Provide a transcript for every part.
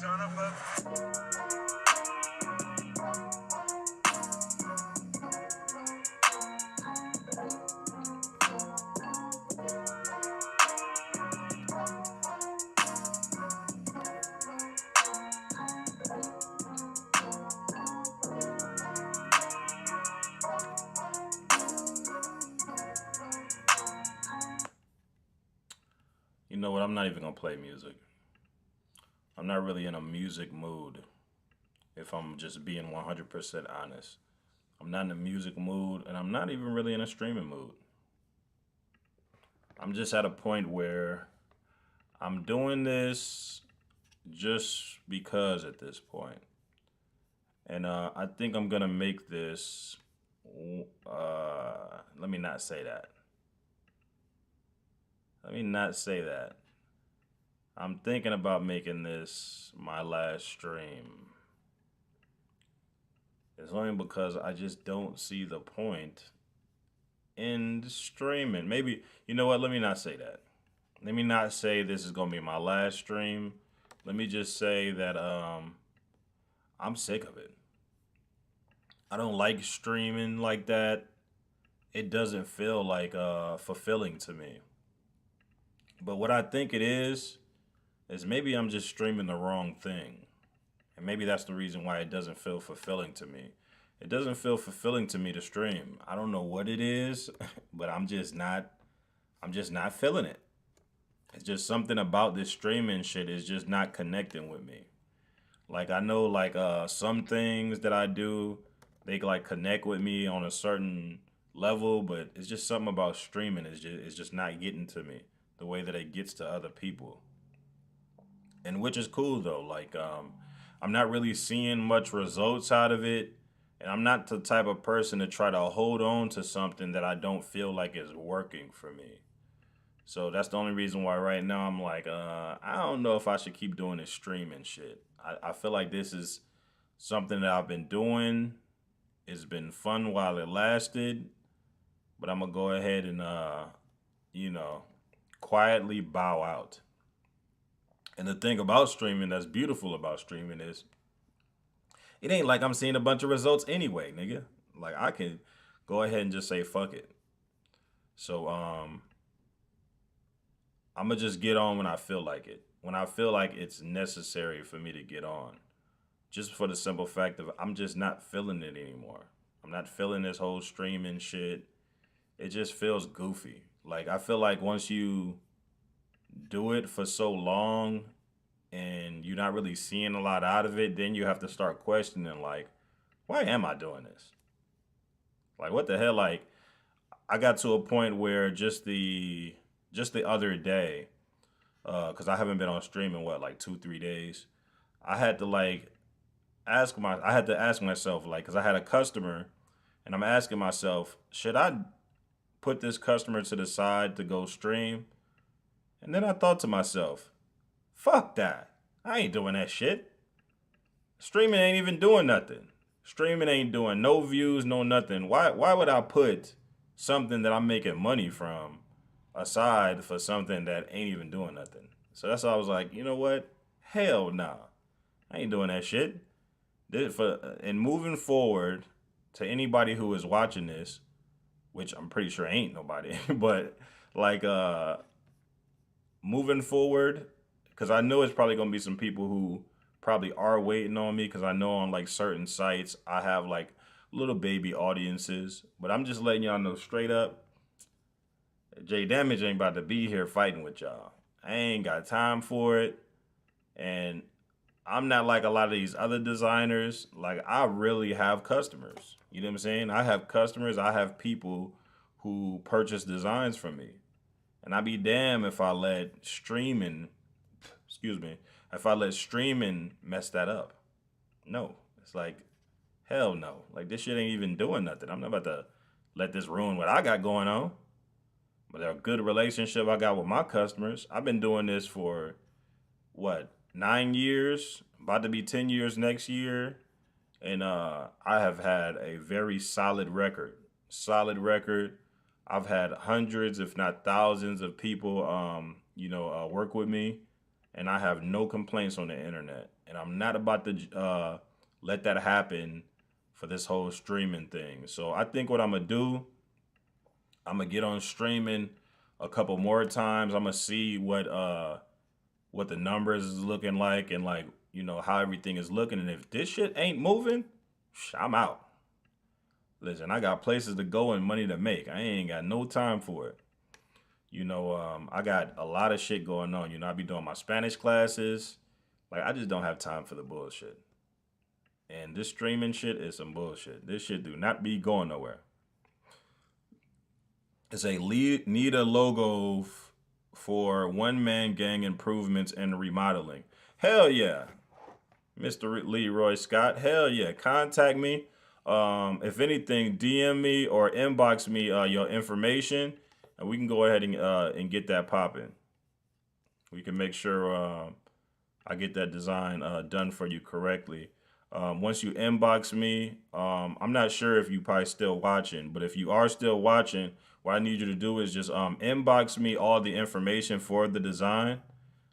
son of a... You know what? I'm not even gonna play music. I'm not really in a music mood, if I'm just being 100% honest. I'm not in a music mood, and I'm not even really in a streaming mood. I'm just at a point where I'm doing this just because at this point. And I think I'm gonna make this. Let me not say that. Let me not say that. I'm thinking about making this my last stream. It's only because I just don't see the point in streaming. Maybe, you know what? Let me not say that. Let me not say this is going to be my last stream. Let me just say that I'm sick of it. I don't like streaming like that. It doesn't feel like fulfilling to me. But what I think it is maybe I'm just streaming the wrong thing. And maybe that's the reason why it doesn't feel fulfilling to me. It doesn't feel fulfilling to me to stream. I don't know what it is, but I'm just not feeling it. It's just something about this streaming shit is just not connecting with me. Like I know like some things that I do, they like connect with me on a certain level, but it's just something about streaming is just not getting to me the way that it gets to other people. And which is cool though. Like I'm not really seeing much results out of it, and I'm not the type of person to try to hold on to something that I don't feel like is working for me. So that's the only reason why right now I'm like, I don't know if I should keep doing this streaming shit. I feel like this is something that I've been doing. It's been fun while it lasted, but I'm gonna go ahead and you know, quietly bow out. And the thing about streaming that's beautiful about streaming is it ain't like I'm seeing a bunch of results anyway, nigga. Like I can go ahead and just say fuck it. So I'm gonna just get on when I feel like it. When I feel like it's necessary for me to get on. Just for the simple fact of I'm just not feeling it anymore. I'm not feeling this whole streaming shit. It just feels goofy. Like I feel like once you do it for so long and you're not really seeing a lot out of it, then you have to start questioning like, why am I doing this? Like what the hell? Like I got to a point where just the other day, because I haven't been on stream in what like 2 3 days. I had to like I had to ask myself like, because I had a customer, and I'm asking myself, should I put this customer to the side to go stream? And then I thought to myself, fuck that. I ain't doing that shit. Streaming ain't even doing nothing. Streaming ain't doing no views, no nothing. Why would I put something that I'm making money from aside for something that ain't even doing nothing? So that's why I was like, you know what? Hell nah. I ain't doing that shit. And moving forward, to anybody who is watching this, which I'm pretty sure ain't nobody, but like moving forward, because I know it's probably gonna be some people who probably are waiting on me, because I know on like certain sites I have like little baby audiences, but I'm just letting y'all know straight up, J Damage ain't about to be here fighting with y'all. I ain't got time for it, and I'm not like a lot of these other designers. Like I really have customers. You know what I'm saying? I have customers. I have people who purchase designs from me. And I'd be damn if I let streaming, excuse me, if I let streaming mess that up. No. It's like, hell no. Like this shit ain't even doing nothing. I'm not about to let this ruin what I got going on. But a good relationship I got with my customers. I've been doing this for what, 9 years? About to be 10 years next year. And I have had a very solid record. Solid record. I've had hundreds, if not thousands, of people, work with me, and I have no complaints on the internet. And I'm not about to let that happen for this whole streaming thing. So I think what I'm gonna do, I'm gonna get on streaming a couple more times. I'm gonna see what the numbers is looking like and like how everything is looking. And if this shit ain't moving, I'm out. Listen, I got places to go and money to make. I ain't got no time for it. I got a lot of shit going on. I be doing my Spanish classes. Like I just don't have time for the bullshit. And this streaming shit is some bullshit. This shit do not be going nowhere. It's a need a logo for one man gang improvements and remodeling. Hell yeah, Mr. Leroy Scott. Hell yeah, contact me. If anything, DM me or inbox me your information, and we can go ahead and get that popping. We can make sure I get that design done for you correctly. Once you inbox me, I'm not sure if you probably still watching, but if you are still watching, what I need you to do is just inbox me all the information for the design.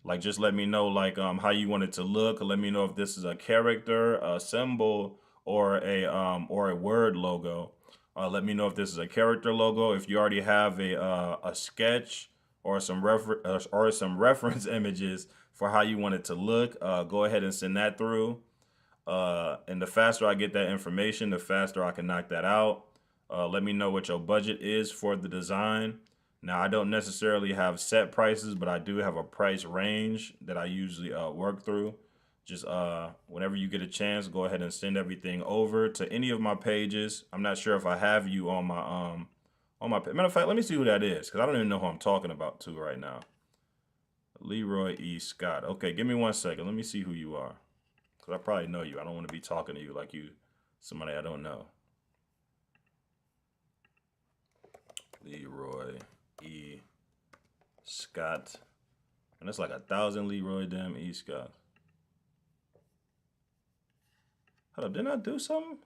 Like just let me know like how you want it to look. Let me know if this is a character, a symbol, or a word logo. Let me know if this is a character logo. If you already have a sketch or some reference images for how you want it to look, go ahead and send that through. And the faster I get that information, the faster I can knock that out. Let me know what your budget is for the design. Now, I don't necessarily have set prices, but I do have a price range that I usually work through. Just whenever you get a chance, go ahead and send everything over to any of my pages. I'm not sure if I have you on my matter of fact, let me see who that is because I don't even know who I'm talking about to right now. Leroy E. Scott. Okay, give me 1 second. Let me see who you are. Because I probably know you. I don't want to be talking to you like you somebody I don't know. Leroy E. Scott. And that's like 1,000 Leroy damn E. Scott. Hold up, didn't I do something?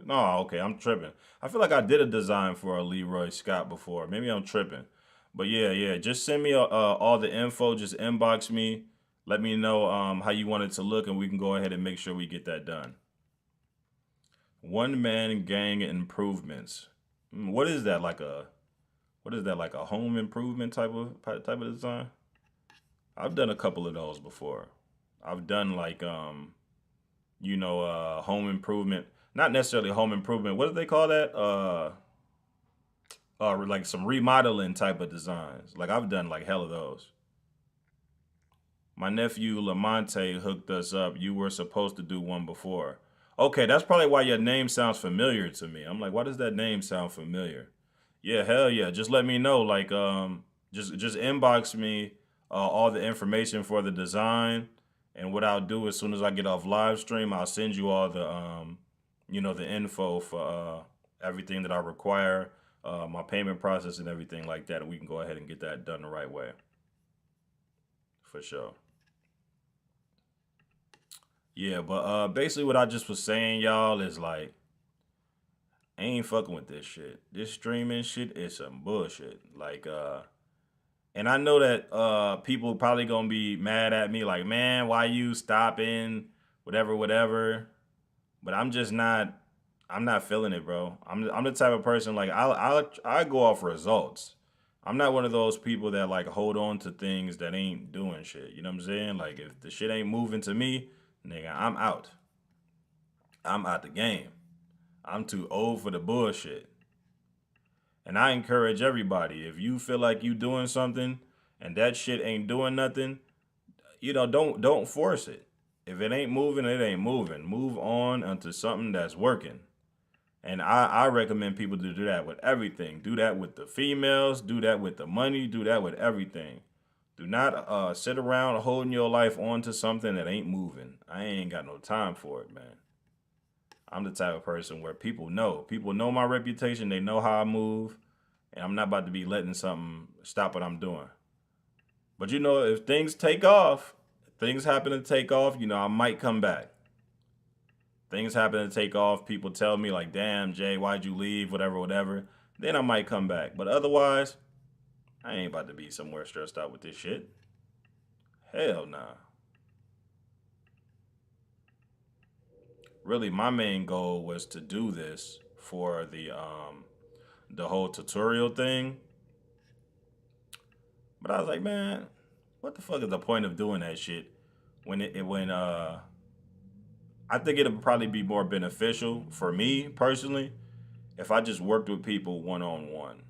No, okay, I'm tripping. I feel like I did a design for a Leroy Scott before. Maybe I'm tripping. But yeah, just send me all the info. Just inbox me. Let me know how you want it to look, and we can go ahead and make sure we get that done. One man gang improvements. What is that like a? What is that like a home improvement type of design? I've done a couple of those before. I've done like home improvement. Not necessarily home improvement. What do they call that? Like some remodeling type of designs. Like I've done like hell of those. My nephew Lamonte hooked us up. You were supposed to do one before. Okay, that's probably why your name sounds familiar to me. I'm like, why does that name sound familiar? Yeah, hell yeah. Just let me know. Like, just inbox me all the information for the design. And what I'll do as soon as I get off live stream, I'll send you all the info for everything that I require, my payment process and everything like that, and we can go ahead and get that done the right way. For sure. Yeah, but basically what I just was saying, y'all, is like I ain't fucking with this shit. This streaming shit is some bullshit. Like and I know that people probably gonna be mad at me, like, man, why you stopping? Whatever. But I'm not feeling it, bro. I'm the type of person like I go off results. I'm not one of those people that like hold on to things that ain't doing shit. You know what I'm saying? Like if the shit ain't moving to me, nigga, I'm out. I'm out the game. I'm too old for the bullshit. And I encourage everybody, if you feel like you doing something and that shit ain't doing nothing, don't force it. If it ain't moving, it ain't moving. Move on onto something that's working. And I recommend people to do that with everything. Do that with the females. Do that with the money. Do that with everything. Do not sit around holding your life on to something that ain't moving. I ain't got no time for it, man. I'm the type of person where people know. People know my reputation. They know how I move. And I'm not about to be letting something stop what I'm doing. But if things take off, things happen to take off, I might come back. Things happen to take off. People tell me like, damn, Jay, why'd you leave? Whatever. Then I might come back. But otherwise, I ain't about to be somewhere stressed out with this shit. Hell nah. really my main goal was to do this for the whole tutorial thing. But I was like, man, what the fuck is the point of doing that shit when when I think it'll probably be more beneficial for me personally if I just worked with people one on one.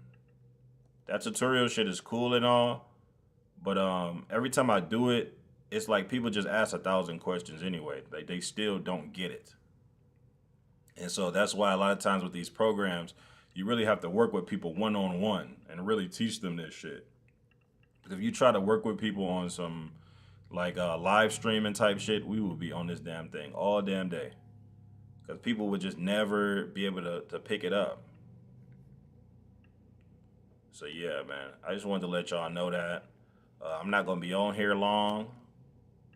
That tutorial shit is cool and all, but every time I do it, it's like people just ask 1,000 questions anyway. Like they still don't get it. And so that's why a lot of times with these programs, you really have to work with people one on one and really teach them this shit. Because if you try to work with people on some like live streaming type shit, we will be on this damn thing all damn day. Because people would just never be able to pick it up. So yeah, man, I just wanted to let y'all know that I'm not gonna be on here long.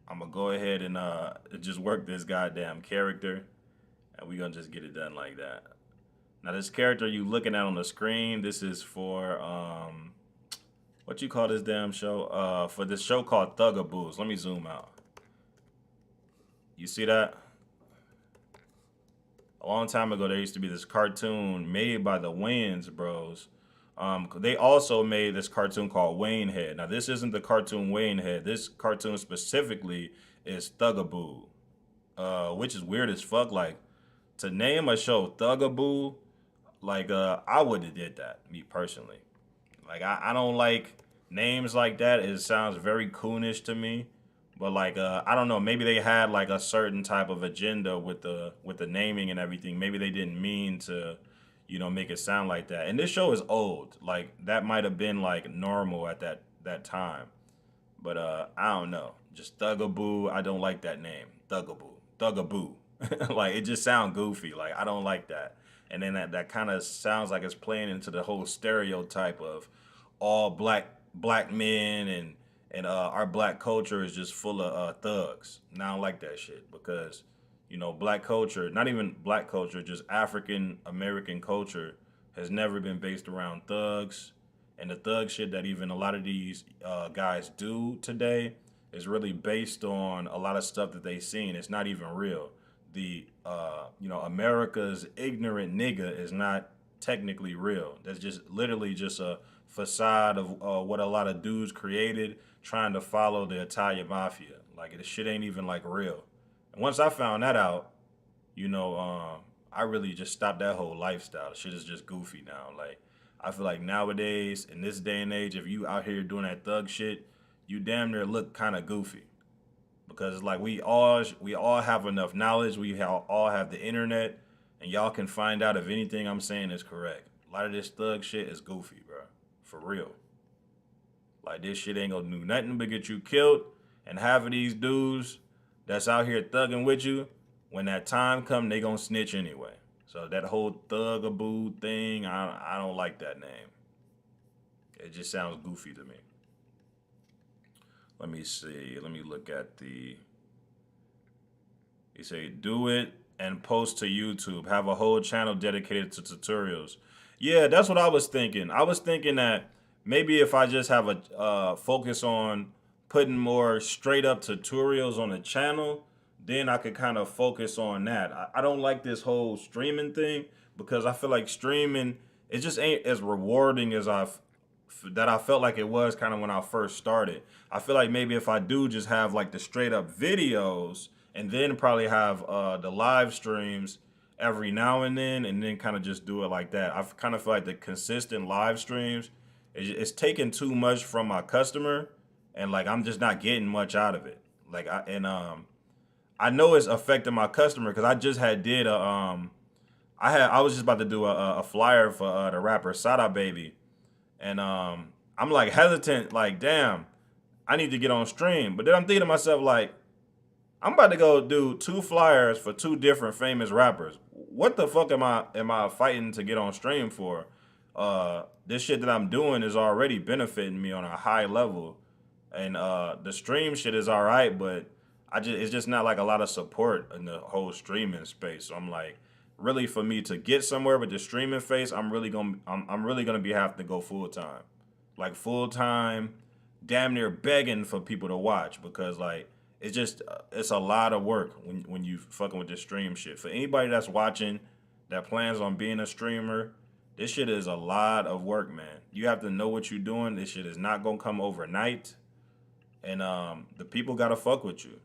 I'm gonna go ahead and just work this goddamn character, and we gonna just get it done like that. Now, this character you looking at on the screen, this is for what you call this damn show? For this show called Thugaboos. Let me zoom out. You see that? A long time ago, there used to be this cartoon made by the Wayans Bros. They also made this cartoon called Wayne Head. Now, this isn't the cartoon Wayne Head. This cartoon specifically is Thugaboo, which is weird as fuck. Like, to name a show Thugaboo, like, I would have did that, me personally. Like, I don't like names like that. It sounds very coonish to me. But like I don't know, maybe they had like a certain type of agenda with the naming and everything. Maybe they didn't mean to, make it sound like that. And this show is old. Like that might have been like normal at that time. But I don't know. Just Thugaboo, I don't like that name. Thugaboo. Thugaboo. Like it just sounds goofy. Like I don't like that. And then that kind of sounds like it's playing into the whole stereotype of all black men and our black culture is just full of thugs. And I don't like that shit because, black culture, not even black culture, just African American culture has never been based around thugs. And the thug shit that even a lot of these guys do today is really based on a lot of stuff that they seen. It's not even real. The, America's ignorant nigga is not technically real. That's just literally just a facade of what a lot of dudes created trying to follow the Italian mafia. Like, the shit ain't even, like, real. And once I found that out, I really just stopped that whole lifestyle. Shit is just goofy now. Like, I feel like nowadays, in this day and age, if you out here doing that thug shit, you damn near look kind of goofy. Because it's like we all have enough knowledge. All have the internet, and y'all can find out if anything I'm saying is correct. A lot of this thug shit is goofy, bro. For real. Like, this shit ain't gonna do nothing but get you killed. And half of these dudes that's out here thugging with you, when that time come, they gonna snitch anyway. So that whole Thugaboo thing, I don't like that name. It just sounds goofy to me. Let me see. Let me look at the... You say, do it and post to YouTube. Have a whole channel dedicated to tutorials. Yeah, that's what I was thinking. I was thinking that maybe if I just have a focus on putting more straight up tutorials on the channel, then I could kind of focus on that. I don't like this whole streaming thing because I feel like streaming, it just ain't as rewarding as I felt like it was kind of when I first started. I feel like maybe if I do just have like the straight up videos and then probably have the live streams every now and then kind of just do it like that. I kind of feel like the consistent live streams, it's taking too much from my customer, and like I'm just not getting much out of it. Like I know it's affecting my customer because I just did I was just about to do a flyer for the rapper Sada Baby, and I'm like hesitant, like damn, I need to get on stream. But then I'm thinking to myself like, I'm about to go do 2 flyers for 2 different famous rappers. What the fuck am I fighting to get on stream for? This shit that I'm doing is already benefiting me on a high level, and the stream shit is all right, but it's just not like a lot of support in the whole streaming space. So I'm like, really for me to get somewhere with the streaming face, I'm really gonna be have to go full time, like full time, damn near begging for people to watch because like it's just it's a lot of work when you fucking with this stream shit. For anybody that's watching that plans on being a streamer, this shit is a lot of work, man. You have to know what you're doing. This shit is not gonna come overnight, and the people gotta fuck with you.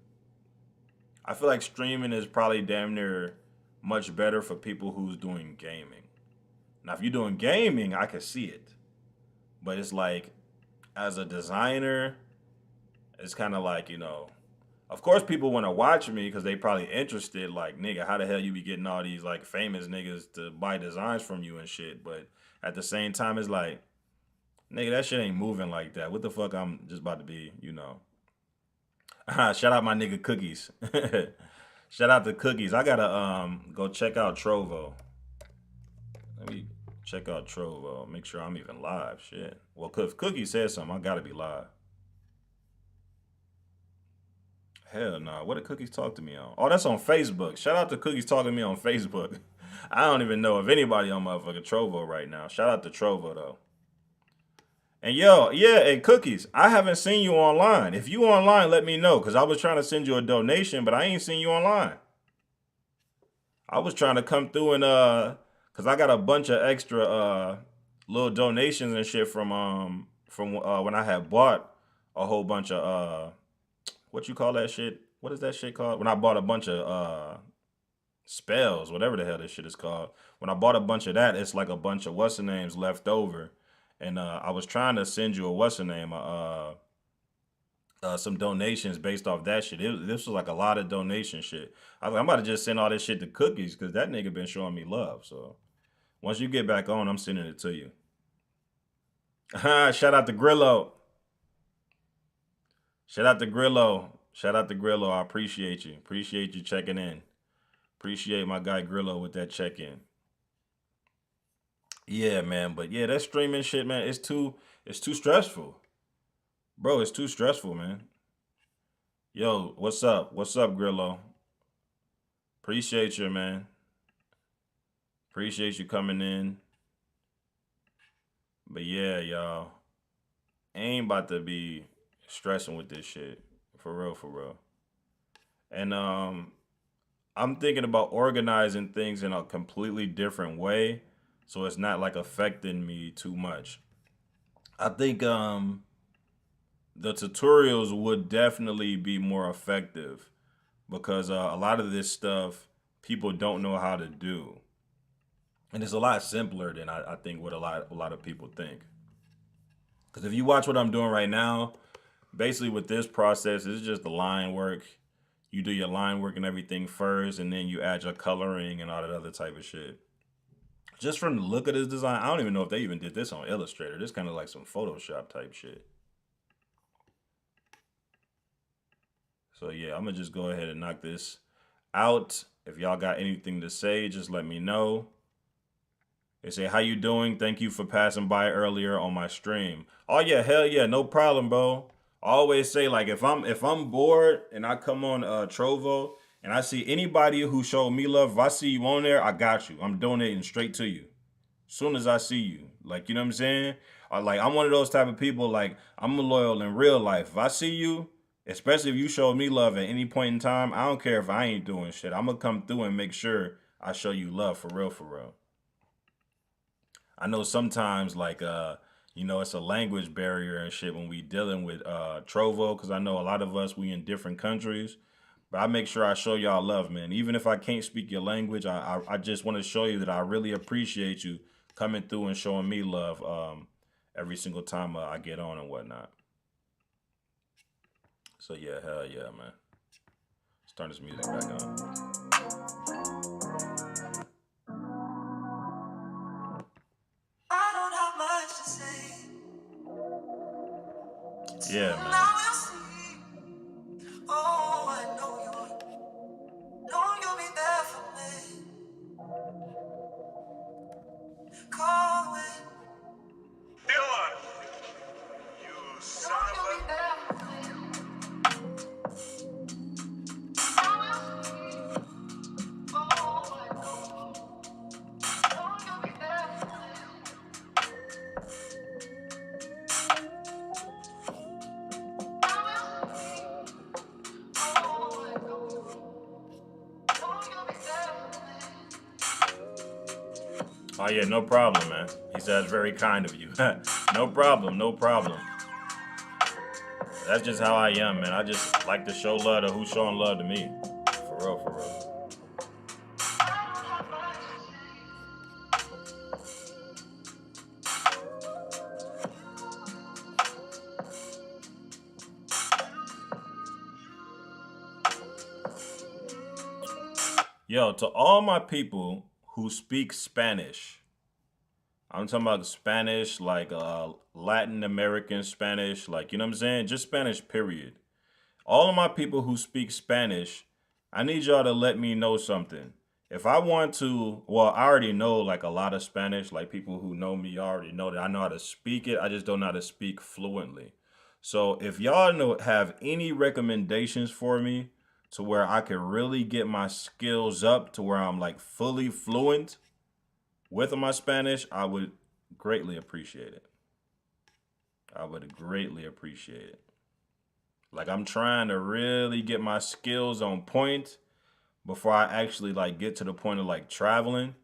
I feel like streaming is probably damn near much better for people who's doing gaming. Now, if you're doing gaming, I can see it, but it's like as a designer, it's kind of like of course, people want to watch me because they probably interested. Like, nigga, how the hell you be getting all these like famous niggas to buy designs from you and shit? But at the same time, it's like, nigga, that shit ain't moving like that. What the fuck? I'm just about to be. Shout out my nigga Cookies. Shout out to Cookies. I gotta go check out Trovo. Let me check out Trovo. Make sure I'm even live. Shit. Well, if Cookie said something, I gotta be live. Hell no. What did Cookies talk to me on? Oh, that's on Facebook. Shout out to Cookies talking to me on Facebook. I don't even know if anybody on motherfucking Trovo right now. Shout out to Trovo though. And yo, yeah, and Cookies, I haven't seen you online. If you online, let me know, because I was trying to send you a donation, but I ain't seen you online. I was trying to come through and because I got a bunch of extra little donations and shit from when I had bought a whole bunch of what you call that shit? What is that shit called? When I bought a bunch of spells, whatever the hell this shit is called. When I bought a bunch of that, it's like a bunch of what's the names left over. And I was trying to send you a what's the name, some donations based off that shit. This was like a lot of donation shit. I was like, I'm about to just send all this shit to Cookies because that nigga been showing me love. So once you get back on, I'm sending it to you. Shout out to Grillo. Shout out to Grillo. Shout out to Grillo. I appreciate you. Appreciate you checking in. Appreciate my guy Grillo with that check-in. Yeah, man. But yeah, that streaming shit, man, it's too stressful. Bro, it's too stressful, man. Yo, what's up? What's up, Grillo? Appreciate you, man. Appreciate you coming in. But yeah, y'all. Ain't about to be stressing with this shit. For real, for real. And I'm thinking about organizing things in a completely different way so it's not like affecting me too much. I think the tutorials would definitely be more effective because a lot of this stuff people don't know how to do. And it's a lot simpler than I think what a lot of people think. Because if you watch what I'm doing right now, basically with this process, it's just the line work. You do your line work and everything first, and then you add your coloring and all that other type of shit. Just from the look of this design, I don't even know if they even did this on Illustrator. This kind of like some Photoshop type shit. So yeah, I'm gonna just go ahead and knock this out. If y'all got anything to say, just let me know. They say, how you doing? Thank you for passing by earlier on my stream. Oh yeah, hell yeah, no problem, bro. I always say, like, if I'm bored and I come on Trovo and I see anybody who showed me love, if I see you on there, I got you. I'm donating straight to you. As soon as I see you. Like, you know what I'm saying? Like, I'm one of those type of people, like, I'm loyal in real life. If I see you, especially if you showed me love at any point in time, I don't care if I ain't doing shit. I'm gonna come through and make sure I show you love for real, for real. I know sometimes like it's a language barrier and shit when we dealing with Trovo, because I know a lot of us we in different countries. But I make sure I show y'all love, man. Even if I can't speak your language, I just want to show you that I really appreciate you coming through and showing me love every single time I get on and whatnot. So yeah, hell yeah, man. Let's turn this music back on. Yeah, man. Oh, I know you'll be there for me. Call me. Dylan, you son of a... Oh yeah, no problem, man. He said that's very kind of you. No problem, no problem. That's just how I am, man. I just like to show love to who's showing love to me. For real, for real. Yo, to all my people who speak Spanish, I'm talking about Spanish, like Latin American Spanish, like, you know what I'm saying? Just Spanish, period. All of my people who speak Spanish, I need y'all to let me know something. If I want to, well, I already know like a lot of Spanish, like people who know me already know that I know how to speak it. I just don't know how to speak fluently. So if y'all know have any recommendations for me to where I can really get my skills up to where I'm like fully fluent with my Spanish, I would greatly appreciate it. I would greatly appreciate it. Like I'm trying to really get my skills on point before I actually like get to the point of like traveling.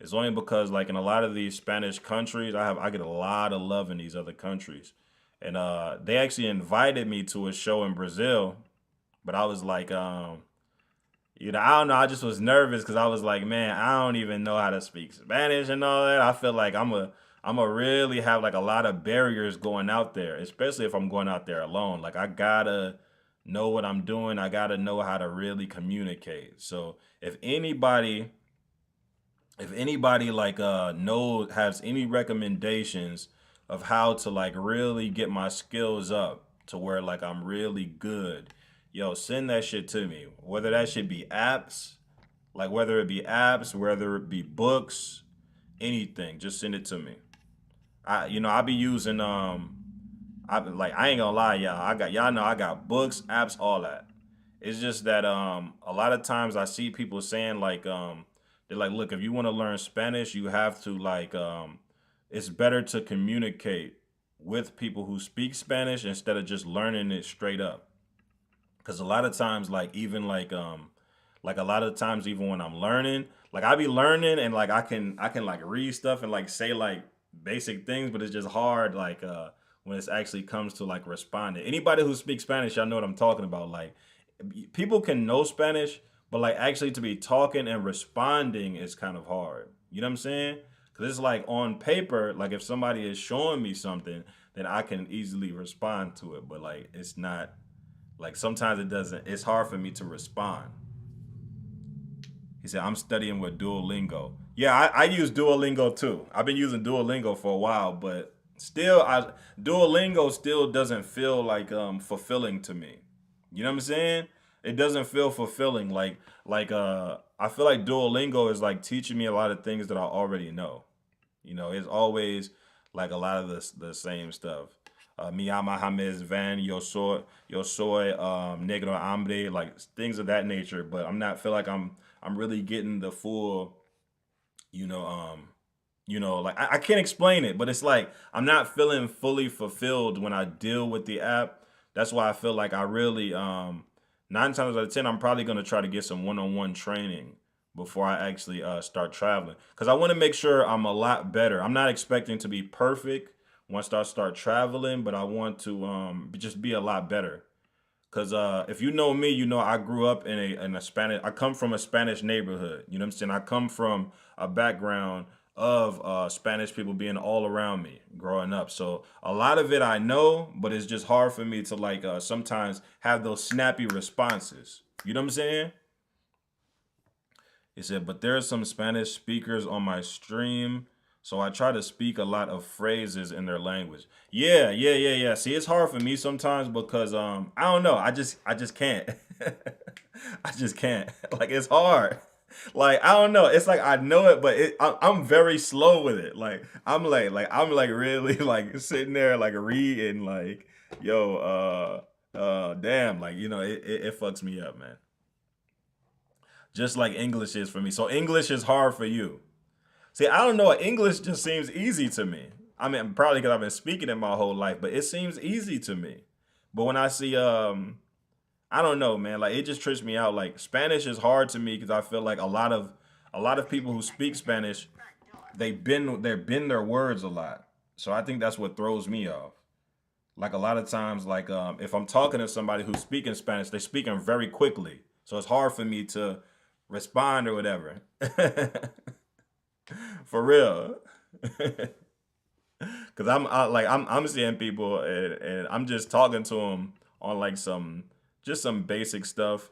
It's only because like in a lot of these Spanish countries, I get a lot of love in these other countries. And they actually invited me to a show in Brazil, but I was like I don't know, I just was nervous cuz I was like, man, I don't even know how to speak Spanish and all that. I feel like I'm a really have like a lot of barriers going out there, especially if I'm going out there alone. Like I gotta know what I'm doing. I gotta know how to really communicate. So if anybody like knows has any recommendations of how to like really get my skills up to where like I'm really good, yo, send that shit to me. Whether that should be apps, like whether it be apps, whether it be books, anything, just send it to me. I be using I ain't gonna lie, y'all. Y'all know I got books, apps, all that. It's just that a lot of times I see people saying like they're like, look, if you want to learn Spanish, you have to like it's better to communicate with people who speak Spanish instead of just learning it straight up. Because a lot of times like a lot of times even when I'm learning, like I be learning and like I can like read stuff and like say like basic things, but it's just hard like when it actually comes to like responding. Anybody who speaks Spanish, y'all know what I'm talking about. Like people can know Spanish, but like actually to be talking and responding is kind of hard. You know what I'm saying? Because it's like on paper, like if somebody is showing me something, then I can easily respond to it. But like it's not like sometimes it doesn't. It's hard for me to respond. He said, I'm studying with Duolingo. Yeah, I use Duolingo too. I've been using Duolingo for a while, but still, Duolingo still doesn't feel like fulfilling to me. You know what I'm saying? It doesn't feel fulfilling. I feel like Duolingo is like teaching me a lot of things that I already know. It's always like a lot of the same stuff. Mi ama James Van, yo soy negro hambre, like things of that nature. But I'm not feel like I'm really getting the full, you know, like I can't explain it, but it's like I'm not feeling fully fulfilled when I deal with the app. That's why I feel like I really 9 times out of 10 I'm probably gonna try to get some one-on-one training before I actually start traveling because I want to make sure I'm a lot better. I'm not expecting to be perfect once I start traveling, but I want to just be a lot better. Cause if you know me, you know I grew up in a Spanish. I come from a Spanish neighborhood. You know what I'm saying? I come from a background of Spanish people being all around me growing up. So a lot of it I know, but it's just hard for me to like sometimes have those snappy responses. You know what I'm saying? He said, but there are some Spanish speakers on my stream, so I try to speak a lot of phrases in their language. Yeah, yeah, yeah, yeah. See, it's hard for me sometimes because I don't know. I just can't. I just can't. Like it's hard. Like I don't know. It's like I know it, but I'm very slow with it. Like I'm like really like sitting there like reading like yo damn like it fucks me up, man. Just like English is for me. So English is hard for you. See, I don't know. English just seems easy to me. I mean, probably because I've been speaking it my whole life, but it seems easy to me. But when I see, I don't know, man. Like it just trips me out. Like Spanish is hard to me because I feel like a lot of people who speak Spanish. they bend their words a lot. So I think that's what throws me off. Like a lot of times, like if I'm talking to somebody who's speaking Spanish, they're speaking very quickly. So it's hard for me to respond or whatever. For real. Cause I'm seeing people and I'm just talking to them on like some just some basic stuff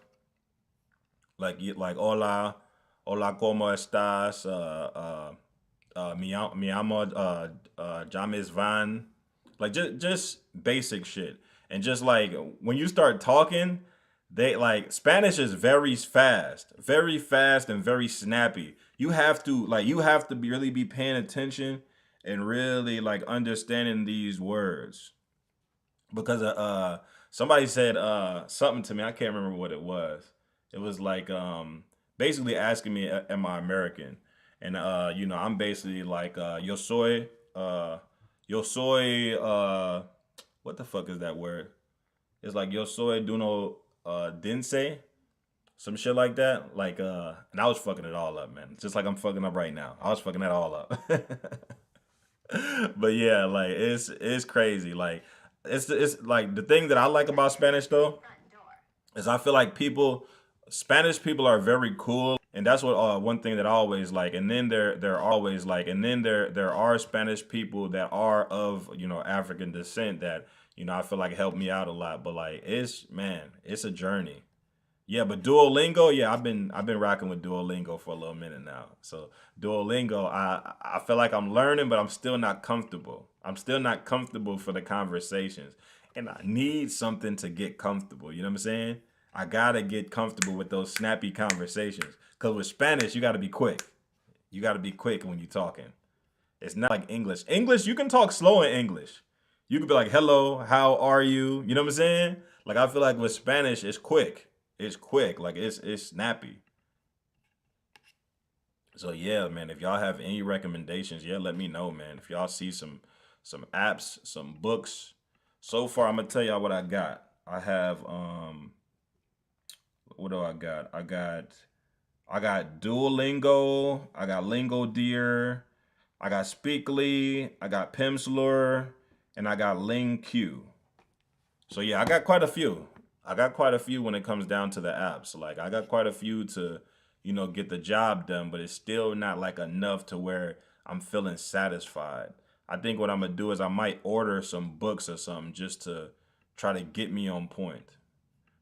like hola cómo estás mi amo James Van, like just basic shit. And just like when you start talking, they like Spanish is very fast and very snappy. You have to be really be paying attention and really like understanding these words because somebody said something to me. I can't remember what it was. It was like basically asking me, am I American? And you know, I'm basically like yo soy what the fuck is that word? It's like yo soy duno dense, some shit like that. Like and I was fucking it all up, man. Just like I'm fucking up right now. I was fucking that all up. But yeah, like it's crazy. Like it's like the thing that I like about Spanish though is I feel like Spanish people are very cool, and that's what one thing that I always like. And then there are Spanish people that are of African descent that I feel like help me out a lot. But like it's a journey. Yeah, but Duolingo, yeah, I've been rocking with Duolingo for a little minute now. So Duolingo, I feel like I'm learning, but I'm still not comfortable. I'm still not comfortable for the conversations, and I need something to get comfortable. You know what I'm saying? I gotta get comfortable with those snappy conversations. Cause with Spanish, you gotta be quick. You gotta be quick when you're talking. It's not like English. English, you can talk slow in English. You could be like, "Hello, how are you?" You know what I'm saying? Like I feel like with Spanish, it's quick. It's quick. Like it's snappy. So yeah, man. If y'all have any recommendations, yeah, let me know, man. If y'all see some apps, some books. So far, I'm gonna tell y'all what I got. I have what do I got? I got Duolingo. I got Lingo Deer. I got Speakly. I got Pimsleur, and I got LingQ. So yeah, I got quite a few. I got quite a few when it comes down to the apps. Like I got quite a few to, get the job done, but it's still not like enough to where I'm feeling satisfied. I think what I'm gonna do is I might order some books or something just to try to get me on point.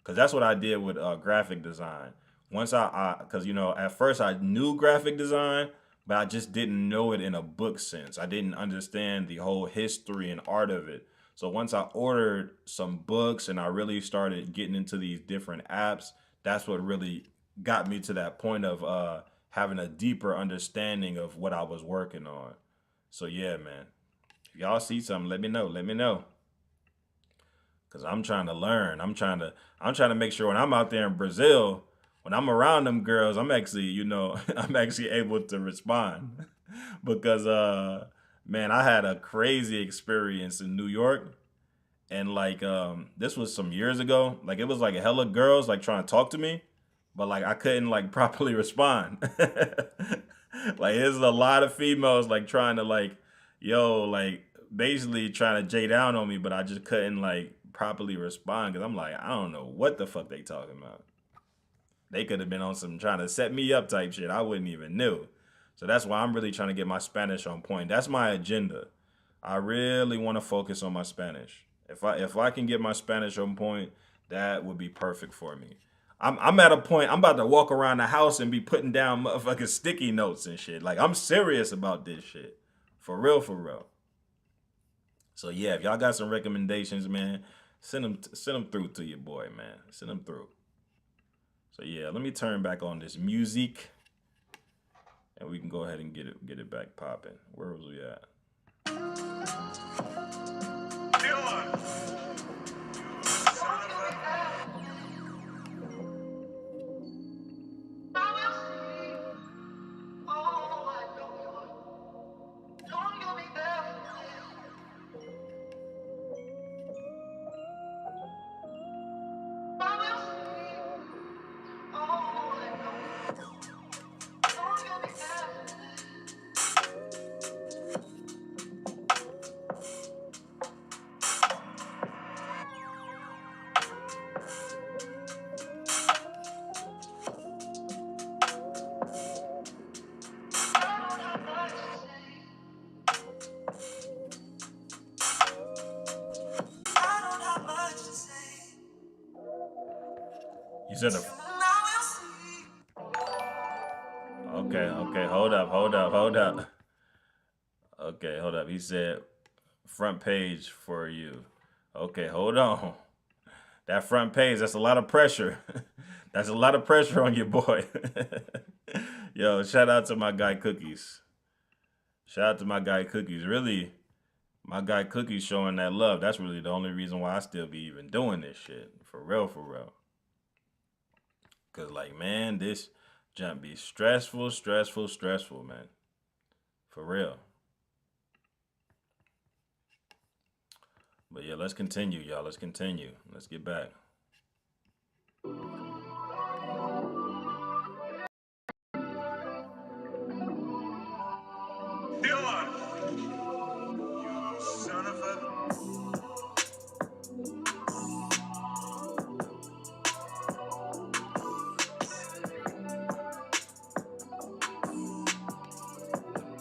Cause that's what I did with graphic design. Once cause at first I knew graphic design, but I just didn't know it in a book sense. I didn't understand the whole history and art of it. So once I ordered some books and I really started getting into these different apps, that's what really got me to that point of having a deeper understanding of what I was working on. So yeah, man. If y'all see something, let me know. Let me know. Cause I'm trying to learn. I'm trying to make sure when I'm out there in Brazil, when I'm around them girls, I'm actually, I'm actually able to respond. Because man, I had a crazy experience in New York. And like this was some years ago. Like it was like a hella girls like trying to talk to me, but like I couldn't like properly respond. Like there's a lot of females like trying to like, like basically trying to J down on me, but I just couldn't like properly respond because I'm like, I don't know what the fuck they talking about. They could have been on some trying to set me up type shit. I wouldn't even knew. So that's why I'm really trying to get my Spanish on point. That's my agenda. I really want to focus on my Spanish. If I can get my Spanish on point, that would be perfect for me. I'm at a point. I'm about to walk around the house and be putting down motherfucking sticky notes and shit. Like I'm serious about this shit, for real, for real. So yeah, if y'all got some recommendations, man, send them through to your boy, man. Send them through. So yeah, let me turn back on this music, and we can go ahead and get it back popping. Where was we at? You said a. Okay, okay, hold up, hold up, hold up. Okay, hold up. He said front page for you. Okay, hold on. That front page, that's a lot of pressure. That's a lot of pressure on your boy. Yo, shout out to my guy Cookies. Shout out to my guy Cookies. Really, my guy Cookies showing that love. That's really the only reason why I still be even doing this shit. For real, for real. Cause like, man, this jump be stressful, stressful, stressful, man. For real. But yeah, let's continue, y'all. Let's continue. Let's get back.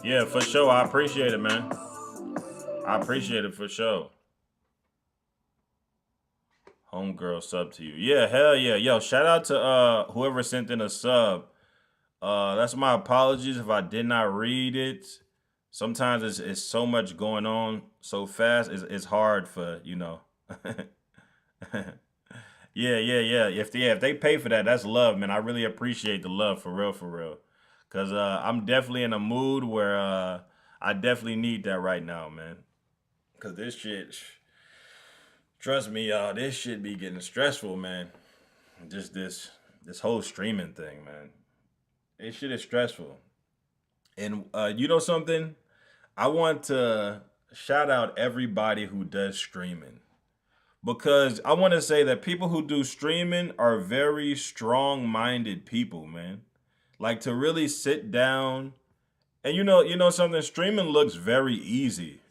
Yeah, for sure. I appreciate it, man. I appreciate it for sure. Homegirl sub to you. Yeah, hell yeah. Yo, shout out to whoever sent in a sub. That's my apologies if I did not read it. Sometimes it's so much going on so fast. It's hard for, you know. Yeah, yeah, yeah. If they pay for that, that's love, man. I really appreciate the love for real, for real. Cause I'm definitely in a mood where I definitely need that right now, man. Cause this shit, trust me, y'all, this shit be getting stressful, man. Just this whole streaming thing, man. This shit is stressful. And you know something? I want to shout out everybody who does streaming because I want to say that people who do streaming are very strong-minded people, man. Like to really sit down and you know something, streaming looks very easy.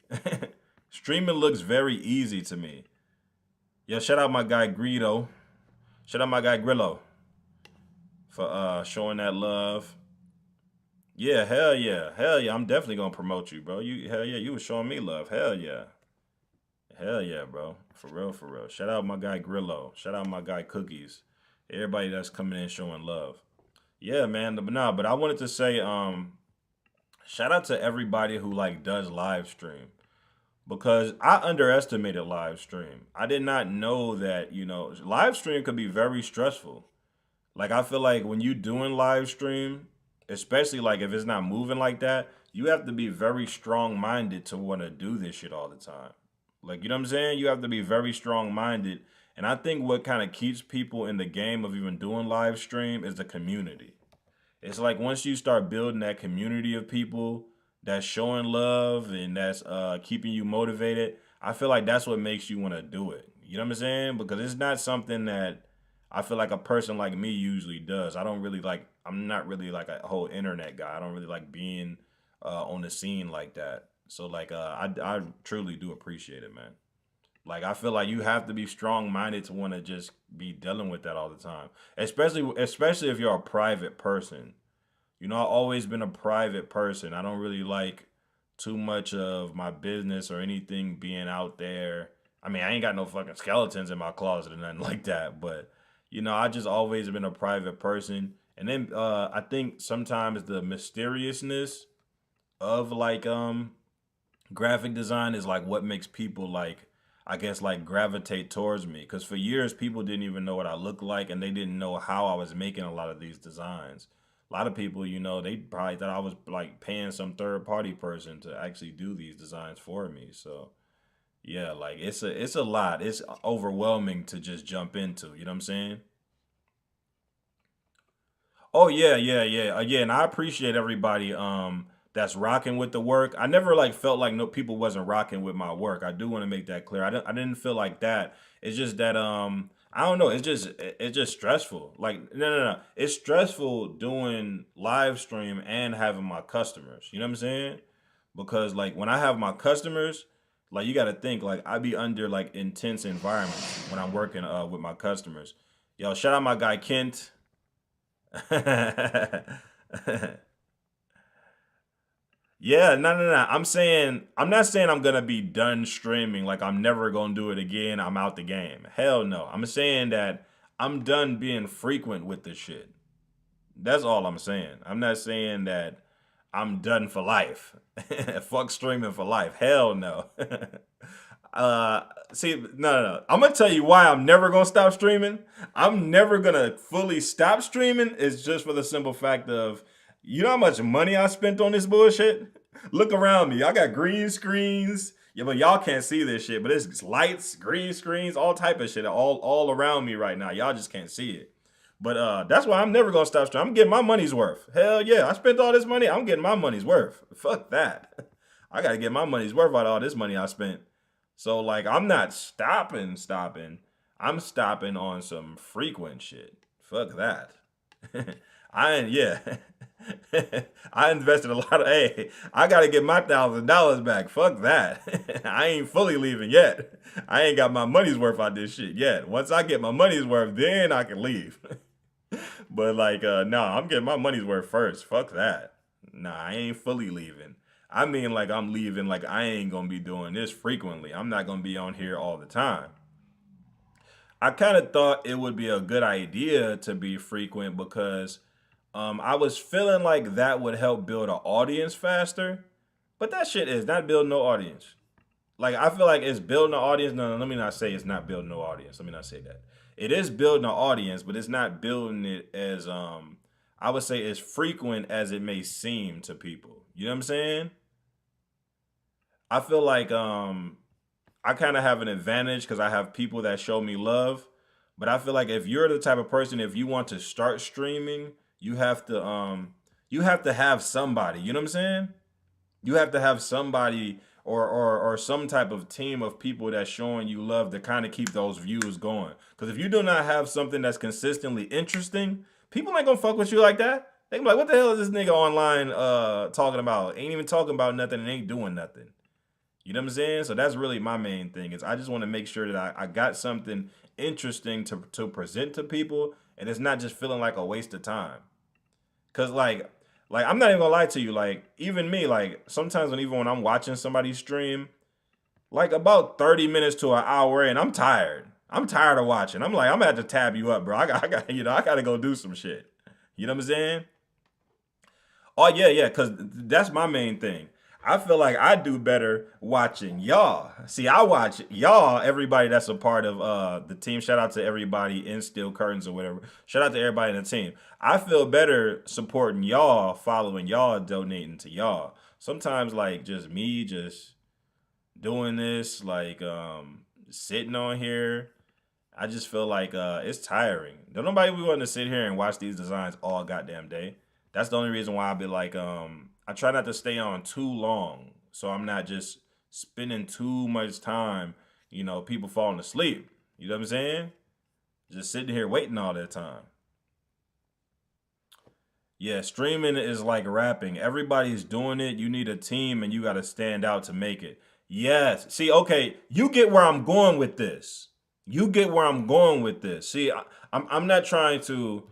Streaming looks very easy to me. Yeah, shout out my guy Greedo. Shout out my guy Grillo for showing that love. Yeah, hell yeah. Hell yeah. I'm definitely gonna promote you, bro. You hell yeah, you was showing me love. Hell yeah. Hell yeah, bro. For real, for real. Shout out my guy Grillo. Shout out my guy Cookies. Everybody that's coming in showing love. Yeah, man. But nah, but I wanted to say, shout out to everybody who like does live stream. Because I underestimated live stream. I did not know that, live stream could be very stressful. Like I feel like when you doing live stream, especially like if it's not moving like that, you have to be very strong minded to want to do this shit all the time. Like you know what I'm saying? You have to be very strong minded. And I think what kind of keeps people in the game of even doing live stream is the community. It's like once you start building that community of people that's showing love and that's keeping you motivated, I feel like that's what makes you want to do it. You know what I'm saying? Because it's not something that I feel like a person like me usually does. I don't really like. I'm not really like a whole internet guy. I don't really like being on the scene like that. So like, I truly do appreciate it, man. Like I feel like you have to be strong minded to want to just be dealing with that all the time. Especially if you're a private person. I've always been a private person. I don't really like too much of my business or anything being out there. I mean, I ain't got no fucking skeletons in my closet or nothing like that, but I just always been a private person. And then I think sometimes the mysteriousness of like graphic design is like what makes people like I guess like gravitate towards me because for years people didn't even know what I looked like and they didn't know how I was making a lot of these designs. A lot of people, they probably thought I was like paying some third party person to actually do these designs for me. So yeah, like it's a lot. It's overwhelming to just jump into. You know what I'm saying? Oh yeah, yeah, yeah, yeah. And I appreciate everybody that's rocking with the work. I never like felt like no people wasn't rocking with my work. I do want to make that clear. I didn't feel like that. It's just that I don't know. It's just stressful. Like no. It's stressful doing live stream and having my customers. You know what I'm saying? Because like when I have my customers, like you got to think like I be under like intense environments when I'm working with my customers. Yo, shout out my guy Kent. Yeah, no. I'm not saying I'm gonna be done streaming, like I'm never gonna do it again. I'm out the game. Hell no. I'm saying that I'm done being frequent with this shit. That's all I'm saying. I'm not saying that I'm done for life. Fuck streaming for life. Hell no. uh, see, no. I'm gonna tell you why I'm never gonna stop streaming. I'm never gonna fully stop streaming. It's just for the simple fact of, you know how much money I spent on this bullshit. Look around me. I got green screens. Yeah, but y'all can't see this shit. But it's lights, green screens, all type of shit, all around me right now. Y'all just can't see it. But that's why I'm never gonna stop streaming. I'm getting my money's worth. Hell yeah, I spent all this money. I'm getting my money's worth. Fuck that. I gotta get my money's worth out of all this money I spent. So like, I'm not stopping. I'm stopping on some frequent shit. Fuck that. Yeah. I invested a lot of. Hey, I gotta get my $1,000 back. Fuck that. I ain't fully leaving yet. I ain't got my money's worth out this shit yet. Once I get my money's worth, then I can leave. But like, no, I'm getting my money's worth first. Fuck that. Nah, I ain't fully leaving. I mean, like, I'm leaving. Like, I ain't gonna be doing this frequently. I'm not gonna be on here all the time. I kind of thought it would be a good idea to be frequent because I was feeling like that would help build an audience faster. But that shit is not building no audience. Like, I feel like it's building an audience. No, let me not say it's not building no audience. Let me not say that. It is building an audience, but it's not building it as I would say as frequent as it may seem to people. You know what I'm saying? I feel like I kind of have an advantage because I have people that show me love. But I feel like if you're the type of person, if you want to start streaming, you have to have somebody. You know what I'm saying? You have to have somebody or some type of team of people that's showing you love to kind of keep those views going. Because if you do not have something that's consistently interesting, people ain't gonna fuck with you like that. They be like, what the hell is this nigga online talking about? Ain't even talking about nothing and ain't doing nothing. You know what I'm saying? So that's really my main thing is I just want to make sure that I got something interesting to present to people and it's not just feeling like a waste of time. Cause like I'm not even gonna lie to you, like even me, like sometimes even when I'm watching somebody stream, like about 30 minutes to an hour and I'm tired. I'm tired of watching. I'm like, I'm gonna have to tab you up, bro. I gotta go do some shit. You know what I'm saying? Oh yeah, cause that's my main thing. I feel like I do better watching y'all. See, I watch y'all, everybody that's a part of the team. Shout out to everybody in Steel Curtains or whatever. Shout out to everybody in the team. I feel better supporting y'all, following y'all, donating to y'all. Sometimes like just me just doing this, like sitting on here. I just feel like it's tiring. Don't nobody be wanting to sit here and watch these designs all goddamn day. That's the only reason why I be like, I try not to stay on too long, so I'm not just spending too much time. You know, people falling asleep. You know what I'm saying? Just sitting here waiting all that time. Yeah, streaming is like rapping. Everybody's doing it. You need a team and you got to stand out to make it. Yes. See, okay, you get where I'm going with this. You get where I'm going with this. See, I'm not trying to,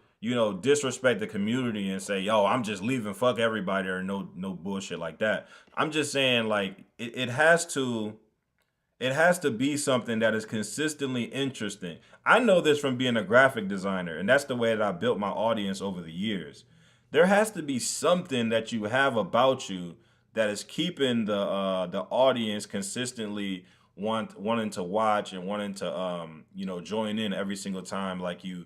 disrespect the community and say, yo, I'm just leaving, fuck everybody or no bullshit like that. I'm just saying like it has to be something that is consistently interesting. I know this from being a graphic designer, and that's the way that I built my audience over the years. There has to be something that you have about you that is keeping the audience consistently wanting to watch and wanting to join in every single time like you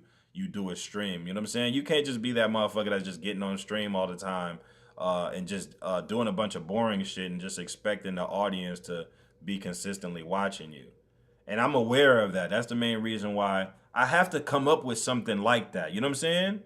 do a stream. You know what I'm saying? You can't just be that motherfucker that's just getting on stream all the time and just doing a bunch of boring shit and just expecting the audience to be consistently watching you. And I'm aware of that. That's the main reason why I have to come up with something like that. You know what I'm saying?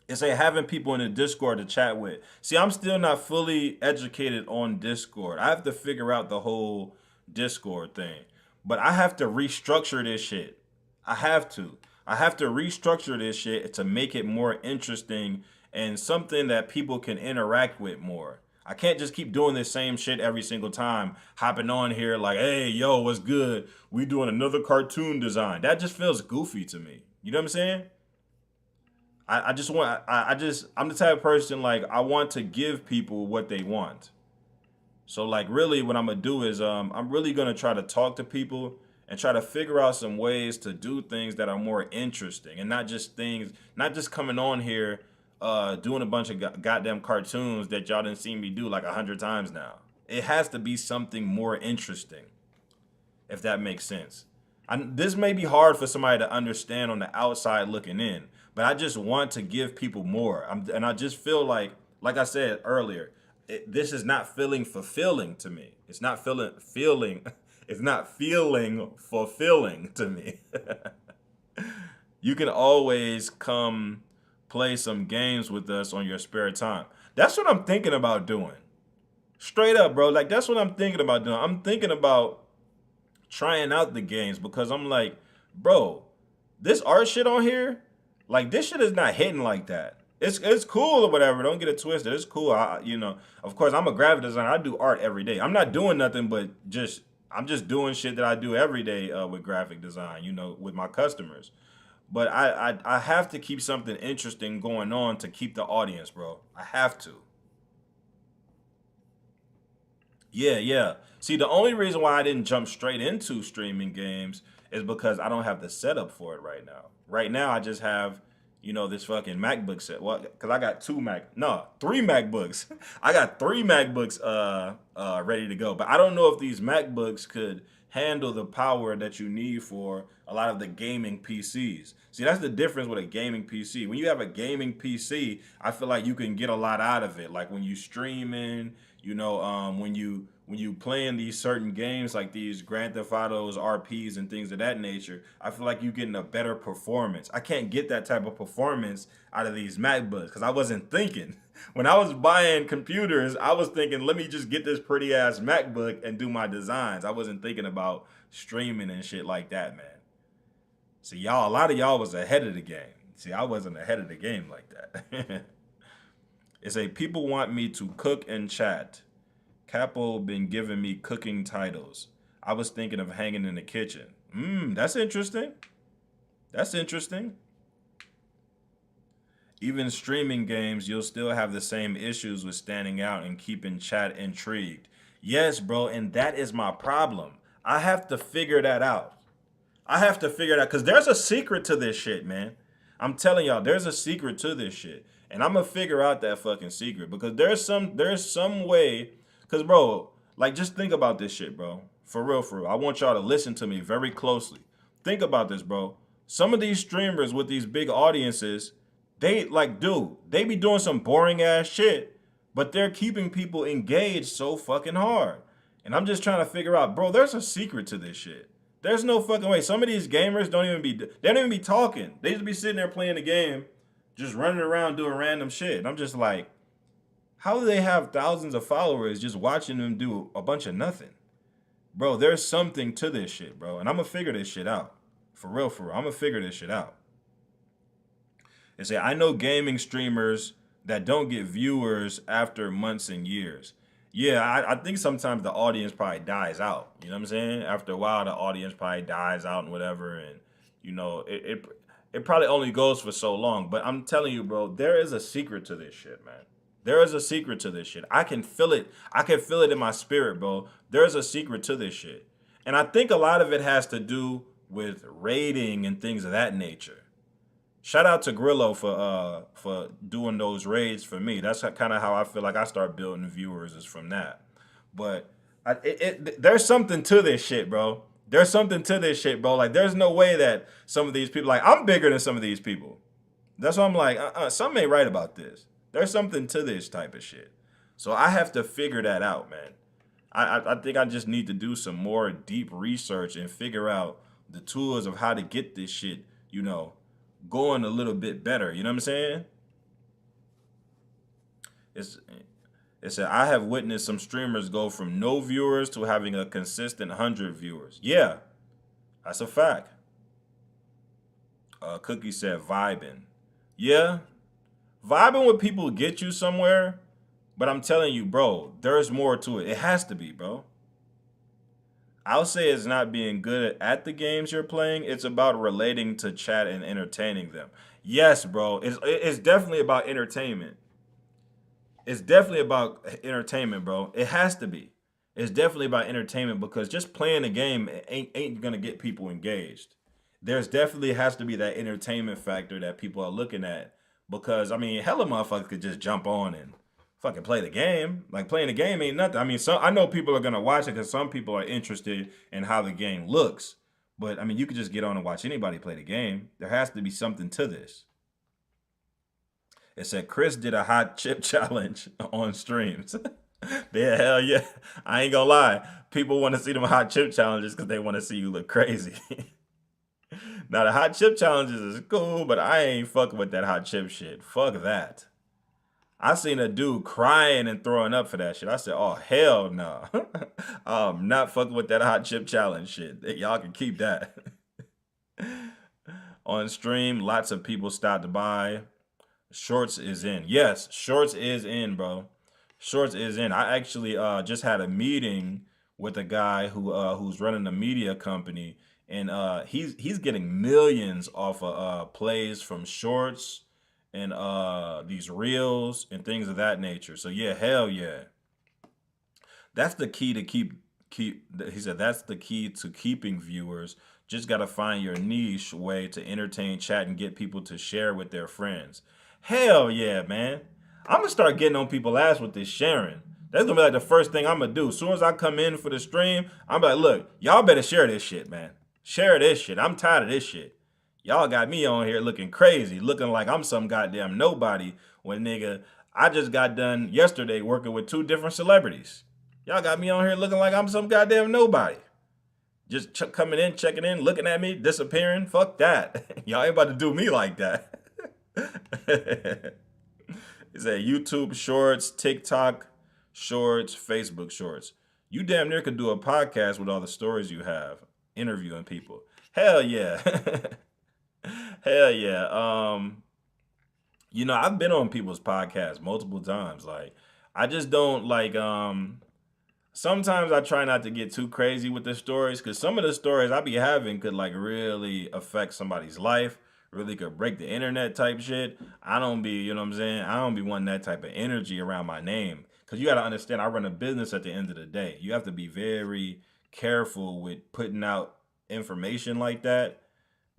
It's like having people in the Discord to chat with. See, I'm still not fully educated on Discord. I have to figure out the whole Discord thing. But I have to restructure this shit. I have to. I have to restructure this shit to make it more interesting and something that people can interact with more. I can't just keep doing this same shit every single time, hopping on here like, hey, yo, what's good? We doing another cartoon design. That just feels goofy to me. You know what I'm saying? I just want I'm the type of person like I want to give people what they want. So like really what I'm gonna do is I'm really gonna try to talk to people and try to figure out some ways to do things that are more interesting and not just coming on here doing a bunch of goddamn cartoons that y'all didn't see me do like 100 times now. It has to be something more interesting, if that makes sense. This may be hard for somebody to understand on the outside looking in, but I just want to give people more. And I just feel like I said earlier, this is not feeling fulfilling to me. It's not feeling. It's not feeling fulfilling to me. You can always come play some games with us on your spare time. That's what I'm thinking about doing. Straight up, bro. Like that's what I'm thinking about doing. I'm thinking about trying out the games because I'm like, bro, this art shit on here, like this shit is not hitting like that. It's cool or whatever. Don't get it twisted. It's cool. Of course, I'm a graphic designer. I do art every day. I'm not doing nothing but I'm just doing shit that I do every day with graphic design. With my customers. But I have to keep something interesting going on to keep the audience, bro. I have to. Yeah, yeah. See, the only reason why I didn't jump straight into streaming games is because I don't have the setup for it right now. Right now, I just have, this fucking MacBook set. Well, because I got three MacBooks. I got three MacBooks ready to go. But I don't know if these MacBooks could handle the power that you need for a lot of the gaming PCs. See, that's the difference with a gaming PC. When you have a gaming PC, I feel like you can get a lot out of it. Like when you streaming, when you playing these certain games like these Grand Theft Autos, RPs, and things of that nature, I feel like you're getting a better performance. I can't get that type of performance out of these MacBooks because I wasn't thinking. When I was buying computers, I was thinking, let me just get this pretty ass MacBook and do my designs. I wasn't thinking about streaming and shit like that, man. See, a lot of y'all was ahead of the game. See, I wasn't ahead of the game like that. It say people want me to cook and chat. Capo been giving me cooking titles. I was thinking of hanging in the kitchen. That's interesting. That's interesting. Even streaming games, you'll still have the same issues with standing out and keeping chat intrigued. Yes, bro, and that is my problem. I have to figure that out. I have to figure it out because there's a secret to this shit, man. I'm telling y'all, there's a secret to this shit. And I'm gonna figure out that fucking secret because there's some way. Cause bro, like just think about this shit, bro. For real, for real. I want y'all to listen to me very closely. Think about this, bro. Some of these streamers with these big audiences, they be doing some boring ass shit, but they're keeping people engaged so fucking hard. And I'm just trying to figure out, bro, there's a secret to this shit. There's no fucking way. Some of these gamers they don't even be talking. They just be sitting there playing the game, just running around doing random shit. And I'm just like, how do they have thousands of followers just watching them do a bunch of nothing? Bro, there's something to this shit, bro. And I'm going to figure this shit out. For real, for real. I'm going to figure this shit out. They say, I know gaming streamers that don't get viewers after months and years. Yeah, I think sometimes the audience probably dies out. You know what I'm saying? After a while, the audience probably dies out and whatever. And, it probably only goes for so long. But I'm telling you, bro, there is a secret to this shit, man. There is a secret to this shit. I can feel it. I can feel it in my spirit, bro. There's a secret to this shit. And I think a lot of it has to do with rating and things of that nature. Shout out to Grillo for doing those raids for me. That's kind of how I feel like I start building viewers is from that. But there's something to this shit, bro. There's something to this shit, bro. Like there's no way that some of these people, like I'm bigger than some of these people. That's why I'm like, something ain't right about this. There's something to this type of shit. So I have to figure that out, man. I think I just need to do some more deep research and figure out the tools of how to get this shit, going a little bit better. You know what I'm saying? It said, I have witnessed some streamers go from no viewers to having a consistent 100 viewers. Yeah, that's a fact. Cookie said vibing. Yeah, vibing with people get you somewhere, but I'm telling you, bro, there's more to it. It has to be, bro. I'll say it's not being good at the games you're playing. It's about relating to chat and entertaining them. Yes, bro. It's definitely about entertainment. It's definitely about entertainment, bro. It has to be. It's definitely about entertainment because just playing a game ain't gonna get people engaged. There's definitely has to be that entertainment factor that people are looking at because I mean, hella motherfuckers could just jump on and fucking play the game. Like playing the game ain't nothing. I mean, I know people are gonna watch it because some people are interested in how the game looks. But I mean, you could just get on and watch anybody play the game. There has to be something to this. It said Chris did a hot chip challenge on streams. Yeah, hell yeah. I ain't gonna lie. People want to see them hot chip challenges because they want to see you look crazy. Now the hot chip challenges is cool, but I ain't fucking with that hot chip shit. Fuck that. I seen a dude crying and throwing up for that shit. I said, oh hell no. I'm not fucking with that hot chip challenge shit. Y'all can keep that. On stream, lots of people stopped by. Shorts is in. Yes, Shorts is in, bro. Shorts is in. I actually just had a meeting with a guy who's running a media company, and he's getting millions off of plays from Shorts and these reels and things of that nature. So yeah, hell yeah. That's the key to keep. He said that's the key to keeping viewers. Just gotta find your niche way to entertain, chat, and get people to share with their friends. Hell yeah, man! I'm gonna start getting on people's ass with this sharing. That's gonna be like the first thing I'm gonna do. As soon as I come in for the stream, I'm like, look, y'all better share this shit, man. Share this shit. I'm tired of this shit. Y'all got me on here looking crazy, looking like I'm some goddamn nobody. When nigga, I just got done yesterday working with two different celebrities. Y'all got me on here looking like I'm some goddamn nobody. Just coming in, checking in, looking at me, disappearing. Fuck that. Y'all ain't about to do me like that. It's a YouTube Shorts, TikTok Shorts, Facebook Shorts. You damn near could do a podcast with all the stories you have, interviewing people. Hell yeah. Hell yeah. I've been on people's podcasts multiple times. Like, I just don't like sometimes I try not to get too crazy with the stories because some of the stories I be having could like really affect somebody's life, really could break the internet type shit. I don't be, you know what I'm saying? I don't be wanting that type of energy around my name because you got to understand I run a business at the end of the day. You have to be very careful with putting out information like that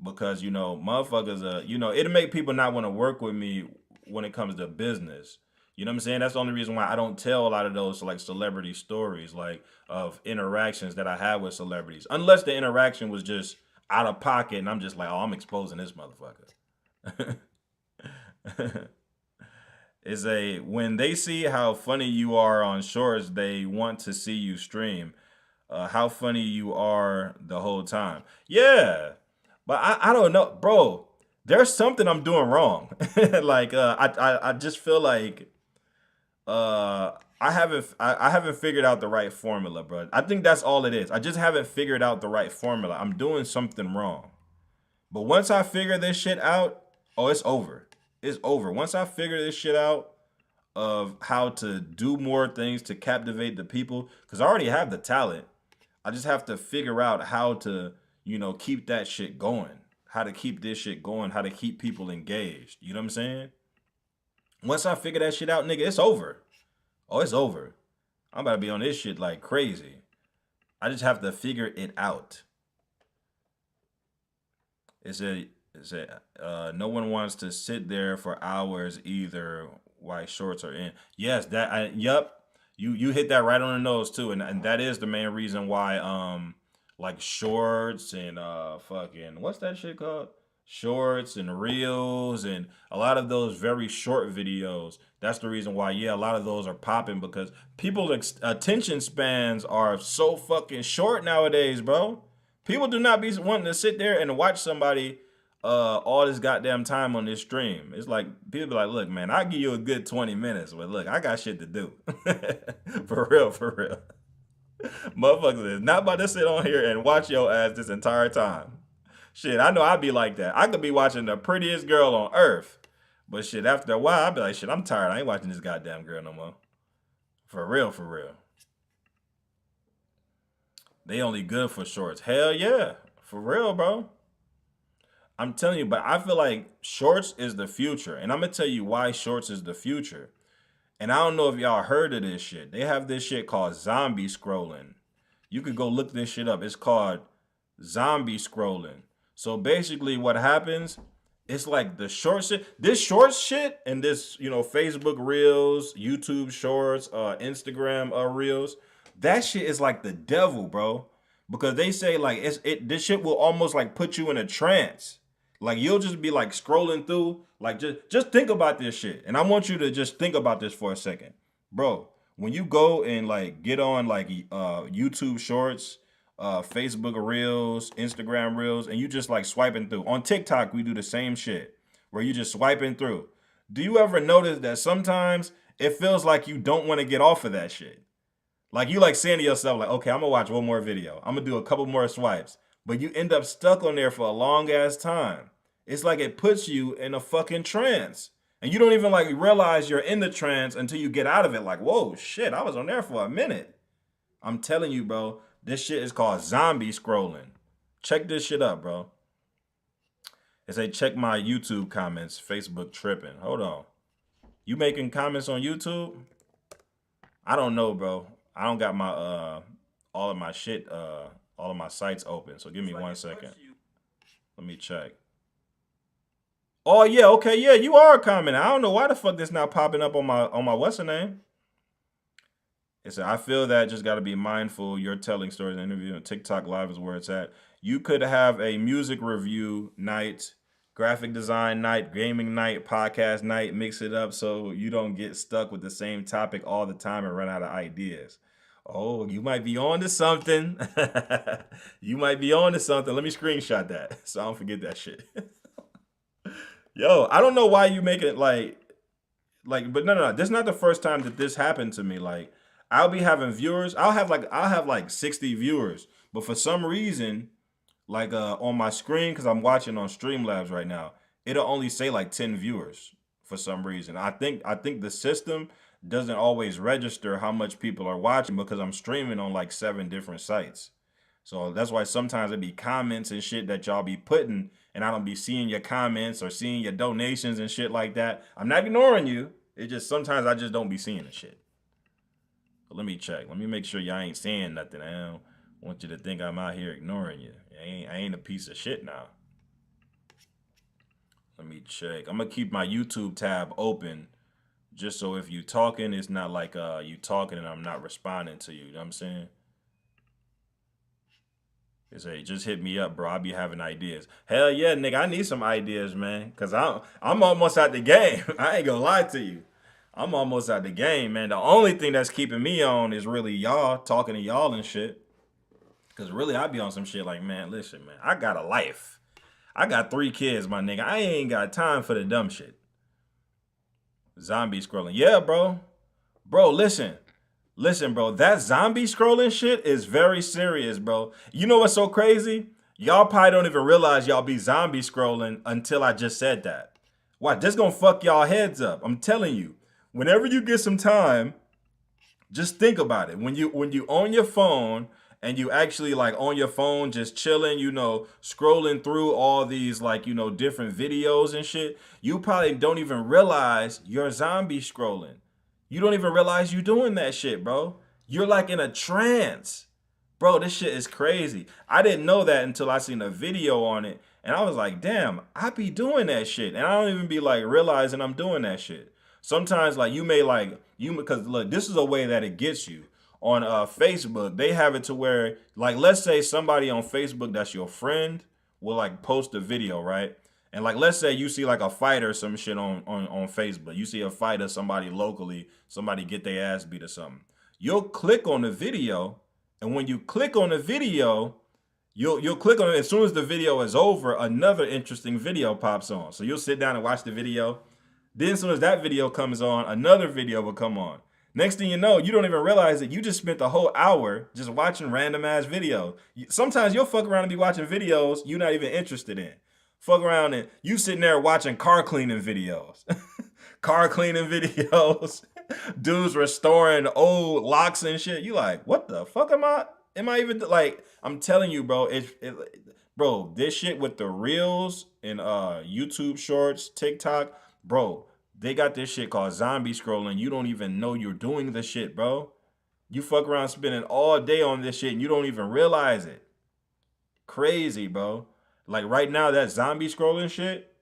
because motherfuckers it'll make people not want to work with me when it comes to business. You know what I'm saying? That's the only reason why I don't tell a lot of those like celebrity stories, like of interactions that I have with celebrities, unless the interaction was just out of pocket and I'm just like, oh, I'm exposing this motherfucker. Is a when they see how funny you are on Shorts, they want to see you stream. How funny you are the whole time. Yeah, but I don't know, bro. There's something I'm doing wrong. Like I just feel like I haven't figured out the right formula, bro. I think that's all it is. I just haven't figured out the right formula. I'm doing something wrong. But once I figure this shit out, oh, it's over. It's over. Once I figure this shit out of how to do more things to captivate the people, because I already have the talent. I just have to figure out how to, keep that shit going. How to keep this shit going, how to keep people engaged. You know what I'm saying? Once I figure that shit out, nigga, it's over. Oh, it's over. I'm about to be on this shit like crazy. I just have to figure it out. No one wants to sit there for hours either while Shorts are in. Yes, yep. You hit that right on the nose too, and that is the main reason why like Shorts and fucking what's that shit called? Shorts and reels and a lot of those very short videos. That's the reason why, yeah, a lot of those are popping because people's attention spans are so fucking short nowadays, bro. People do not be wanting to sit there and watch somebody all this goddamn time on this stream. It's like people be like, look, man, I'll give you a good 20 minutes, but look, I got shit to do. For real, for real. Motherfuckers is not about to sit on here and watch your ass this entire time. Shit, I know I'd be like that. I could be watching the prettiest girl on earth. But shit, after a while, I'd be like, shit, I'm tired. I ain't watching this goddamn girl no more. For real, for real. They only good for Shorts. Hell yeah. For real, bro. I'm telling you, but I feel like shorts is the future. And I'm gonna tell you why shorts is the future. And I don't know if y'all heard of this shit. They have this shit called zombie scrolling. You could go look this shit up. It's called zombie scrolling. So basically what happens, it's like the short shit. This short shit and this, Facebook Reels, YouTube Shorts, Instagram Reels, that shit is like the devil, bro. Because they say like this shit will almost like put you in a trance. Like you'll just be like scrolling through, like just think about this shit. And I want you to just think about this for a second. Bro, when you go and like get on like YouTube Shorts, Facebook Reels, Instagram Reels, and you just like swiping through. On TikTok, we do the same shit where you just swiping through. Do you ever notice that sometimes it feels like you don't want to get off of that shit? Like you like saying to yourself, like, okay, I'm gonna watch one more video. I'm gonna do a couple more swipes. But you end up stuck on there for a long ass time. It's like it puts you in a fucking trance. And you don't even like realize you're in the trance until you get out of it. Like, whoa, shit, I was on there for a minute. I'm telling you, bro, this shit is called zombie scrolling. Check this shit up, bro. It say check my YouTube comments. Facebook tripping. Hold on. You making comments on YouTube? I don't know, bro. I don't got my all of my shit, all of my sites open. So give me 1 second. Let me check. Oh yeah, okay, yeah, you are commenting. I don't know why the fuck this not popping up on my what's the name? It said, I feel that just got to be mindful. You're telling stories in interview and TikTok live is where it's at. You could have a music review night, graphic design night, gaming night, podcast night, mix it up so you don't get stuck with the same topic all the time and run out of ideas. Oh, you might be on to something. You might be on to something. Let me screenshot that so I don't forget that shit. Yo, I don't know why you make it but no. This is not the first time that this happened to me. Like, I'll be having viewers. I'll have like 60 viewers, but for some reason, like on my screen, because I'm watching on Streamlabs right now, it'll only say like 10 viewers for some reason. I think the system doesn't always register how much people are watching because I'm streaming on like 7 different sites. So that's why sometimes it be comments and shit that y'all be putting, and I don't be seeing your comments or seeing your donations and shit like that. I'm not ignoring you. It just sometimes I just don't be seeing the shit. But let me check. Let me make sure y'all ain't saying nothing. I don't want you to think I'm out here ignoring you. I ain't a piece of shit now. Let me check. I'm gonna keep my YouTube tab open just so if you talking, it's not like you talking and I'm not responding to you. You know what I'm saying? It's hey, just hit me up, bro. I be having ideas. Hell yeah, nigga. I need some ideas, man. Cause I'm almost out the game. I ain't gonna lie to you. I'm almost out the game, man. The only thing that's keeping me on is really y'all, talking to y'all and shit. Cause really I be on some shit like, man, listen, man. I got a life. I got 3 kids, my nigga. I ain't got time for the dumb shit. Zombie scrolling. Yeah, bro. Bro, listen. Listen, bro, that zombie scrolling shit is very serious, bro. You know what's so crazy? Y'all probably don't even realize y'all be zombie scrolling until I just said that. Why? This gonna fuck y'all heads up. I'm telling you. Whenever you get some time, just think about it. When you on your phone and you actually like on your phone just chilling, scrolling through all these like, different videos and shit, you probably don't even realize you're zombie scrolling. You don't even realize you're doing that shit, bro. You're like in a trance. Bro, this shit is crazy. I didn't know that until I seen a video on it. And I was like, damn, I be doing that shit. And I don't even be like realizing I'm doing that shit. Sometimes like because look, this is a way that it gets you. On Facebook, they have it to where, like, let's say somebody on Facebook that's your friend will like post a video, right? And like, let's say you see like a fight or some shit on Facebook. You see a fight of somebody locally, somebody get their ass beat or something. You'll click on the video, and when you click on the video, you'll click on it. As soon as the video is over, another interesting video pops on. So you'll sit down and watch the video. Then as soon as that video comes on, another video will come on. Next thing you know, you don't even realize that you just spent the whole hour just watching random ass videos. Sometimes you'll fuck around and be watching videos you're not even interested in. Fuck around and you sitting there watching car cleaning videos. Car cleaning videos. Dudes restoring old locks and shit. You like, what the fuck am I even like? I'm telling you, bro. Bro, this shit with the reels and YouTube shorts, TikTok, bro, they got this shit called zombie scrolling. You don't even know you're doing the shit, bro. You fuck around spending all day on this shit and you don't even realize it. Crazy, bro. Like right now, that zombie scrolling shit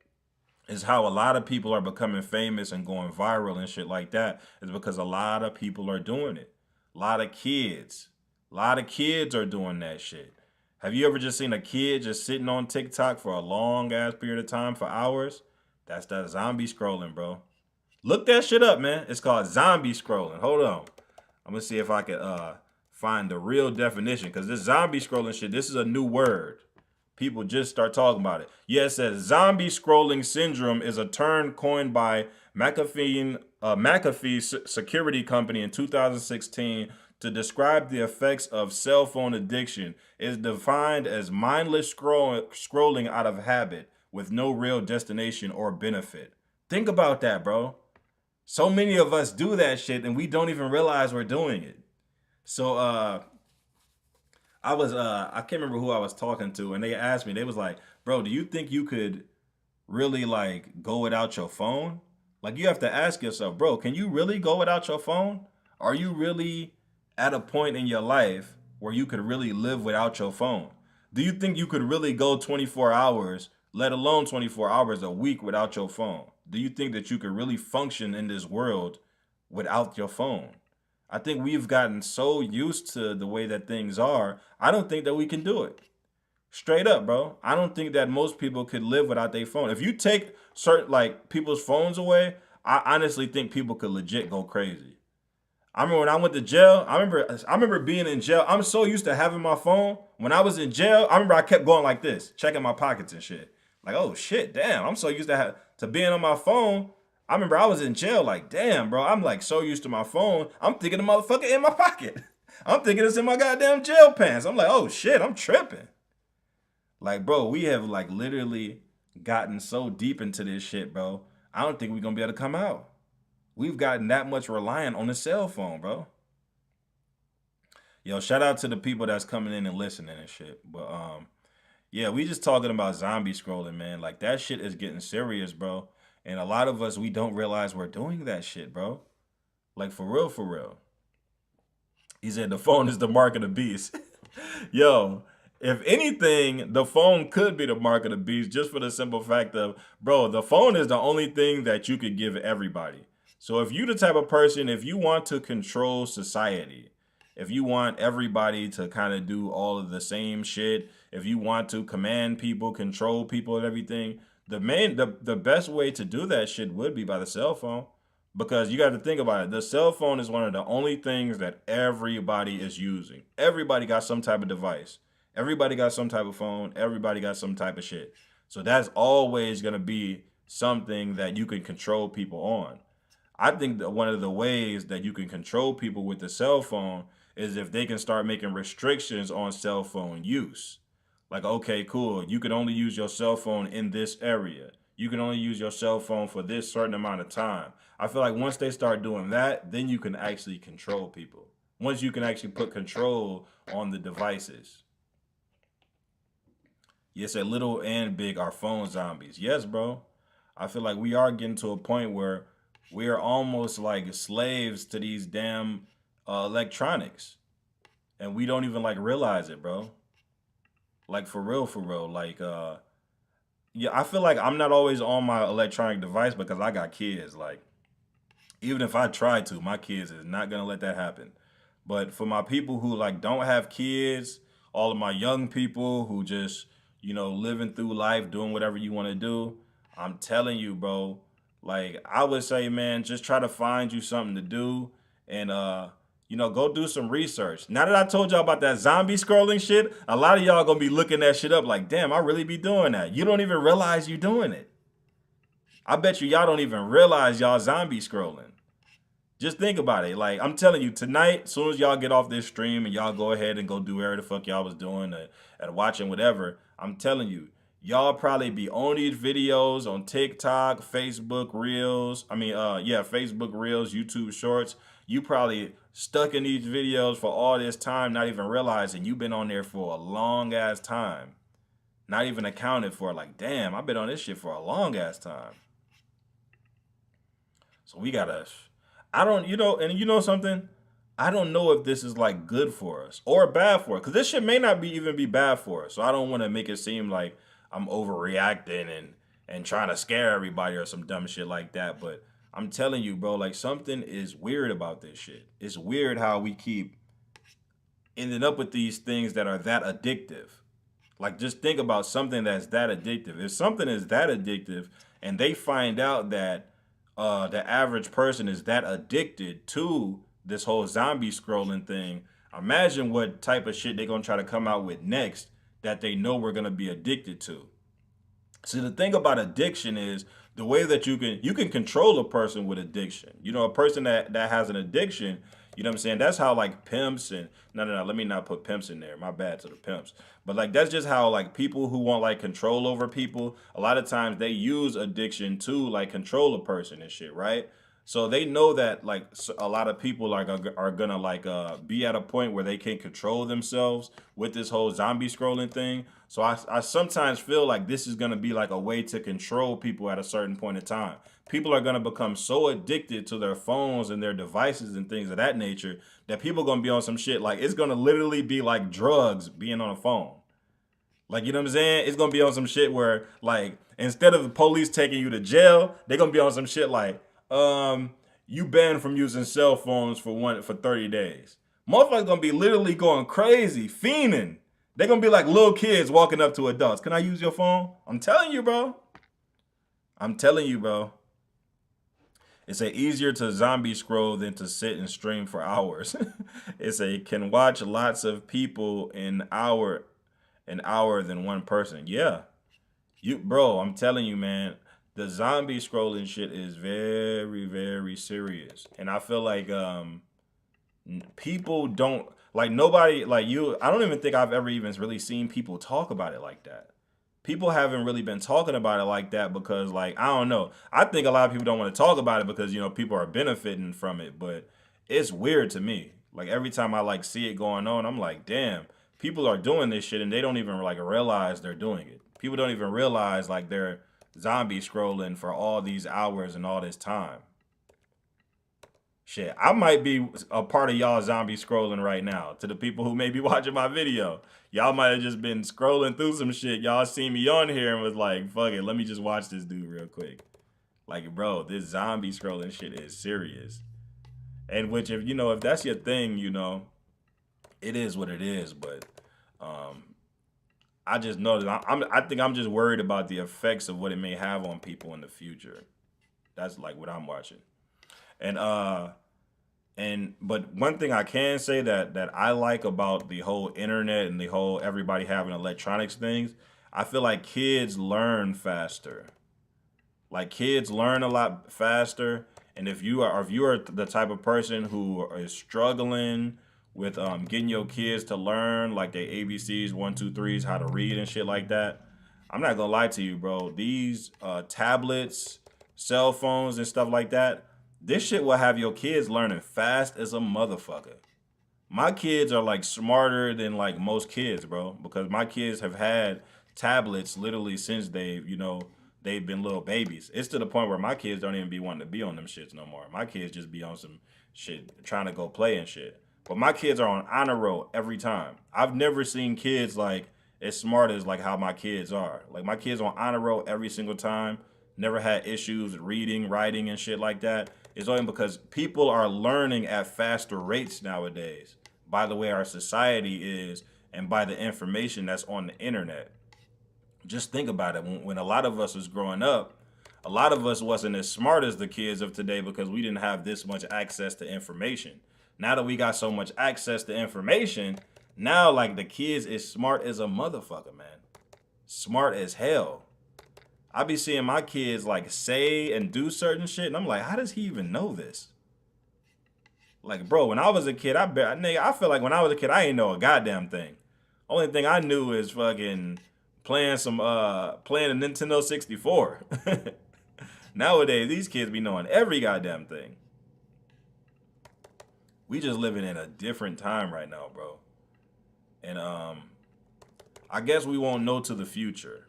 is how a lot of people are becoming famous and going viral and shit like that. Is because a lot of people are doing it. A lot of kids. A lot of kids are doing that shit. Have you ever just seen a kid just sitting on TikTok for a long ass period of time for hours? That's that zombie scrolling, bro. Look that shit up, man. It's called zombie scrolling. Hold on. I'm gonna see if I can find the real definition, because this zombie scrolling shit, this is a new word. People just start talking about it. Yeah, it says zombie scrolling syndrome is a term coined by McAfee security company in 2016 to describe the effects of cell phone addiction. It is defined as mindless scrolling out of habit with no real destination or benefit. Think about that, bro. So many of us do that shit and we don't even realize we're doing it. So I can't remember who I was talking to, and they asked me, they was like, bro, do you think you could really like go without your phone? Like you have to ask yourself, bro, can you really go without your phone? Are you really at a point in your life where you could really live without your phone? Do you think you could really go 24 hours, let alone 24 hours a week without your phone? Do you think that you could really function in this world without your phone? I think we've gotten so used to the way that things are. I don't think that we can do it. Straight up, bro. I don't think that most people could live without their phone. If you take certain like people's phones away, I honestly think people could legit go crazy. I remember when I went to jail. I remember being in jail. I'm so used to having my phone. When I was in jail, I remember I kept going like this, checking my pockets and shit. Like, oh shit, damn. I'm so used to being on my phone. I remember I was in jail. Like, damn, bro. I'm like so used to my phone. I'm thinking the motherfucker in my pocket. I'm thinking it's in my goddamn jail pants. I'm like, oh shit, I'm tripping. Like, bro, we have like literally gotten so deep into this shit, bro. I don't think we're gonna be able to come out. We've gotten that much reliant on the cell phone, bro. Yo, shout out to the people that's coming in and listening and shit. But yeah, we just talking about zombie scrolling, man. Like that shit is getting serious, bro. And a lot of us, we don't realize we're doing that shit, bro. Like for real, for real. He said the phone is the mark of the beast. Yo, if anything, the phone could be the mark of the beast just for the simple fact of, bro, the phone is the only thing that you could give everybody. So if you the type of person, if you want to control society, if you want everybody to kind of do all of the same shit, if you want to command people, control people and everything, the best way to do that shit would be by the cell phone. Because you got to think about it. The cell phone is one of the only things that everybody is using. Everybody got some type of device. Everybody got some type of phone. Everybody got some type of shit. So that's always going to be something that you can control people on. I think that one of the ways that you can control people with the cell phone is if they can start making restrictions on cell phone use. Like, okay, cool. You can only use your cell phone in this area. You can only use your cell phone for this certain amount of time. I feel like once they start doing that, then you can actually control people. Once you can actually put control on the devices. Yes, a little and big are phone zombies. Yes, bro. I feel like we are getting to a point where we are almost like slaves to these damn electronics. And we don't even like realize it, bro. Like for real, for real. Like yeah, I feel like I'm not always on my electronic device because I got kids. Like even if I try to, my kids is not gonna let that happen. But for my people who like don't have kids, all of my young people who just, living through life, doing whatever you want to do, I'm telling you, bro, like I would say, man, just try to find you something to do and go do some research. Now that I told y'all about that zombie scrolling shit, a lot of y'all gonna be looking that shit up like, damn, I really be doing that. You don't even realize you're doing it. I bet y'all don't even realize y'all zombie scrolling. Just think about it. Like, I'm telling you, tonight, as soon as y'all get off this stream and y'all go ahead and go do whatever the fuck y'all was doing and watching whatever, I'm telling you, y'all probably be on these videos on TikTok, Facebook Reels. Facebook Reels, YouTube Shorts. You probably stuck in these videos for all this time, not even realizing you've been on there for a long ass time. not even accounted for. Like, damn, I've been on this shit for a long ass time. So we gotta, I don't, and you know something? I don't know if this is like good for us or bad for us. Cause this shit may not be even be bad for us. So I don't want to make it seem like I'm overreacting and trying to scare everybody or some dumb shit like that. But I'm telling you, bro, like something is weird about this shit. It's weird how we keep ending up with these things that are that addictive. Like just think about something that's that addictive. If something is that addictive and they find out that the average person is that addicted to this whole zombie scrolling thing, imagine what type of shit they're gonna try to come out with next that they know we're gonna be addicted to. See, the thing about addiction is the way that you can control a person with addiction. You know, a person that has an addiction, you know what I'm saying? That's how like pimps and no, let me not put pimps in there. My bad to the pimps. But like that's just how like people who want like control over people, a lot of times they use addiction to like control a person and shit, right? So they know that like a lot of people are gonna like be at a point where they can't control themselves with this whole zombie scrolling thing. So I sometimes feel like this is gonna be like a way to control people at a certain point in time. People are gonna become so addicted to their phones and their devices and things of that nature that people are gonna be on some shit like it's gonna literally be like drugs being on a phone. Like, you know what I'm saying? It's gonna be on some shit where, like, instead of the police taking you to jail, they're gonna be on some shit like, you banned from using cell phones for 30 days. Motherfuckers gonna be literally going crazy, fiending. They're gonna be like little kids walking up to adults. Can I use your phone? I'm telling you, bro. I'm telling you, bro. It's a easier to zombie scroll than to sit and stream for hours. It's a can watch lots of people an hour than one person. Yeah. Bro, I'm telling you, man, the zombie scrolling shit is very, very serious. And I feel like people don't like nobody like you. I don't even think I've ever even really seen people talk about it like that. People haven't really been talking about it like that because like I don't know. I think a lot of people don't want to talk about it because people are benefiting from it, but it's weird to me. Like every time I like see it going on, I'm like, damn, people are doing this shit and they don't even like realize they're doing it. People don't even realize like they're zombie scrolling for all these hours and all this time. Shit, I might be a part of y'all zombie scrolling right now. To the people who may be watching my video, y'all might have just been scrolling through some shit. Y'all seen me on here and was like, fuck it, let me just watch this dude real quick. Like, bro, this zombie scrolling shit is serious. And which, if that's your thing, it is what it is. But I just know that I think I'm just worried about the effects of what it may have on people in the future. That's like what I'm watching. And but one thing I can say that I like about the whole internet and the whole everybody having electronics things, I feel like kids learn faster. Like kids learn a lot faster, and if you are the type of person who is struggling with getting your kids to learn like their ABCs, one, two, threes, how to read and shit like that, I'm not gonna lie to you, bro. These tablets, cell phones, and stuff like that, this shit will have your kids learning fast as a motherfucker. My kids are like smarter than like most kids, bro, because my kids have had tablets literally since they've been little babies. It's to the point where my kids don't even be wanting to be on them shits no more. My kids just be on some shit trying to go play and shit. But my kids are on honor roll every time. I've never seen kids like as smart as like how my kids are. Like my kids on honor roll every single time. Never had issues reading, writing, and shit like that. It's only because people are learning at faster rates nowadays by the way our society is and by the information that's on the internet. Just think about it. When a lot of us was growing up, a lot of us wasn't as smart as the kids of today because we didn't have this much access to information. Now that we got so much access to information, now like the kids is smart as a motherfucker, man. Smart as hell. I be seeing my kids like say and do certain shit, and I'm like, how does he even know this? Like, bro, when I was a kid, I feel like when I was a kid, I ain't know a goddamn thing. Only thing I knew is fucking playing a Nintendo 64. Nowadays, these kids be knowing every goddamn thing. We just living in a different time right now, bro. And I guess we won't know to the future.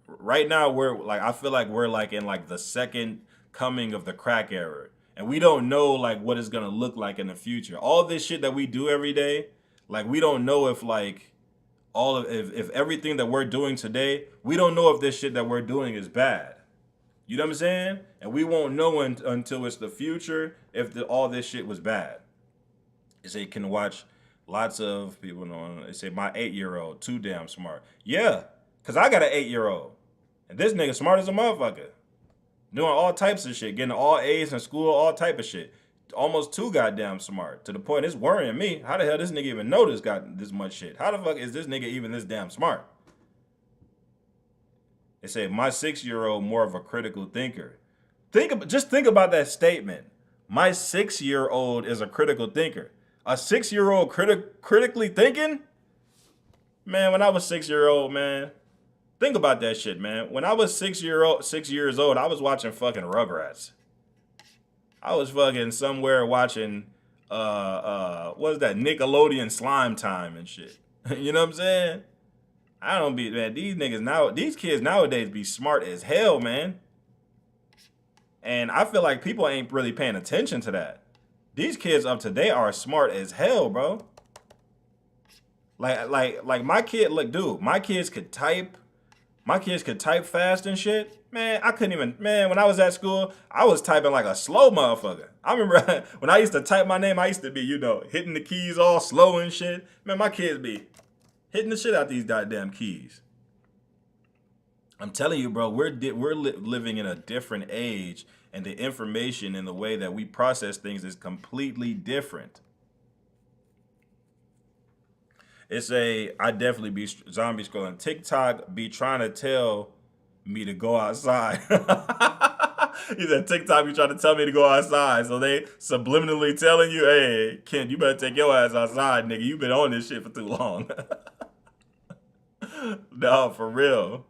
Right now, we're like, I feel like we're like in like the second coming of the crack era, and we don't know like what it's gonna look like in the future. All this shit that we do every day, like we don't know if like all of if everything that we're doing today, we don't know if this shit that we're doing is bad. You know what I'm saying? And we won't know until it's the future if all this shit was bad. They say you can watch lots of people know. They say my 8-year-old too damn smart. Yeah, cause I got an 8-year-old, and this nigga smart as a motherfucker, doing all types of shit, getting all A's in school, all type of shit. Almost too goddamn smart to the point it's worrying me. How the hell this nigga even know this got this much shit? How the fuck is this nigga even this damn smart? They say my 6-year-old more of a critical thinker. Just think about that statement. My 6-year-old is a critical thinker. A 6-year-old critically thinking? Man, when I was 6-year-old, man, think about that shit, man. When I was 6 years old, I was watching fucking Rugrats. I was fucking somewhere watching what is that, Nickelodeon Slime Time and shit. You know what I'm saying? I don't be, man, these kids nowadays be smart as hell, man. And I feel like people ain't really paying attention to that. These kids of today are smart as hell, bro. Like my kid, look, dude, my kids could type. My kids could type fast and shit. Man, I couldn't even, man, when I was at school, I was typing like a slow motherfucker. I remember when I used to type my name, I used to be, hitting the keys all slow and shit. Man, my kids be hitting the shit out these goddamn keys. I'm telling you, bro, we're living in a different age, and the information and the way that we process things is completely different. I definitely be zombie scrolling. TikTok be trying to tell me to go outside. He said TikTok be trying to tell me to go outside. So they subliminally telling you, hey, Ken, you better take your ass outside, nigga. You been on this shit for too long. No, for real.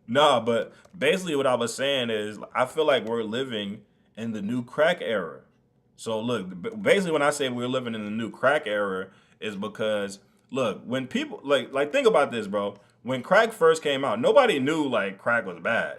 No, but basically what I was saying is I feel like we're living in the new crack era. So look, basically when I say we're living in the new crack era is because look, when people like think about this, bro. When crack first came out, nobody knew like crack was bad.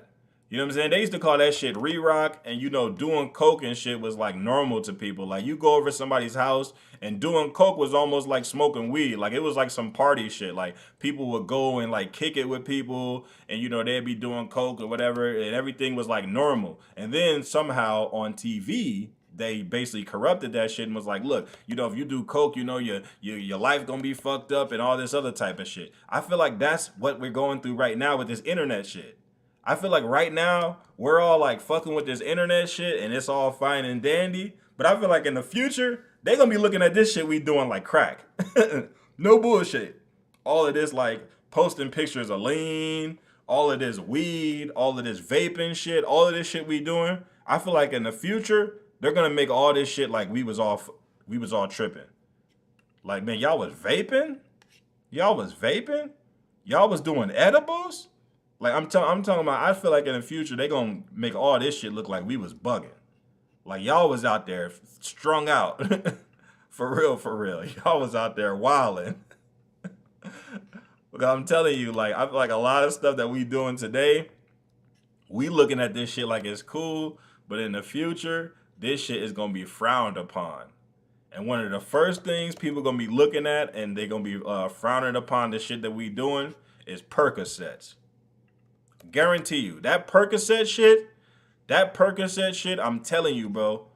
You know what I'm saying? They used to call that shit re-rock, and doing coke and shit was like normal to people. Like you go over to somebody's house and doing coke was almost like smoking weed. Like it was like some party shit. Like people would go and like kick it with people, and they'd be doing coke or whatever, and everything was like normal. And then somehow on TV, they basically corrupted that shit and was like, look, if you do coke, your life gonna be fucked up and all this other type of shit. I feel like that's what we're going through right now with this internet shit. I feel like right now we're all like fucking with this internet shit and it's all fine and dandy. But I feel like in the future, they're gonna be looking at this shit we doing like crack. No bullshit. All of this like posting pictures of lean, all of this weed, all of this vaping shit, all of this shit we doing. I feel like in the future, they're gonna make all this shit like we was all tripping. Like, man, y'all was vaping? Y'all was vaping? Y'all was doing edibles? Like I'm talking about, I feel like in the future they gonna make all this shit look like we was bugging. Like y'all was out there strung out. For real. Y'all was out there wilding. Because I'm telling you, like I feel like a lot of stuff that we doing today, we looking at this shit like it's cool, but in the future, this shit is gonna be frowned upon. And one of the first things people gonna be looking at, and they gonna be frowning upon the shit that we doing, is Percocets. Guarantee you, that Percocet shit, I'm telling you, bro,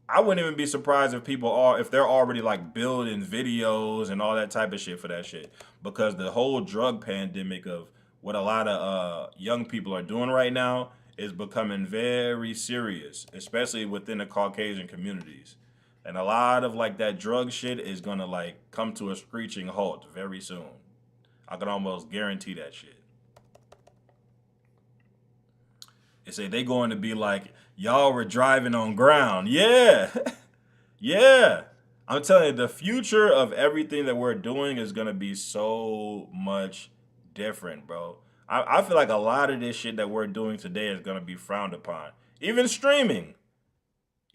I wouldn't even be surprised if they're already like building videos and all that type of shit for that shit. Because the whole drug pandemic of what a lot of young people are doing right now is becoming very serious, especially within the Caucasian communities. And a lot of like that drug shit is gonna like come to a screeching halt very soon. I can almost guarantee that shit. They say they going to be like, y'all were driving on ground. Yeah. Yeah. I'm telling you, the future of everything that we're doing is going to be so much different, bro. I feel like a lot of this shit that we're doing today is going to be frowned upon. Even streaming.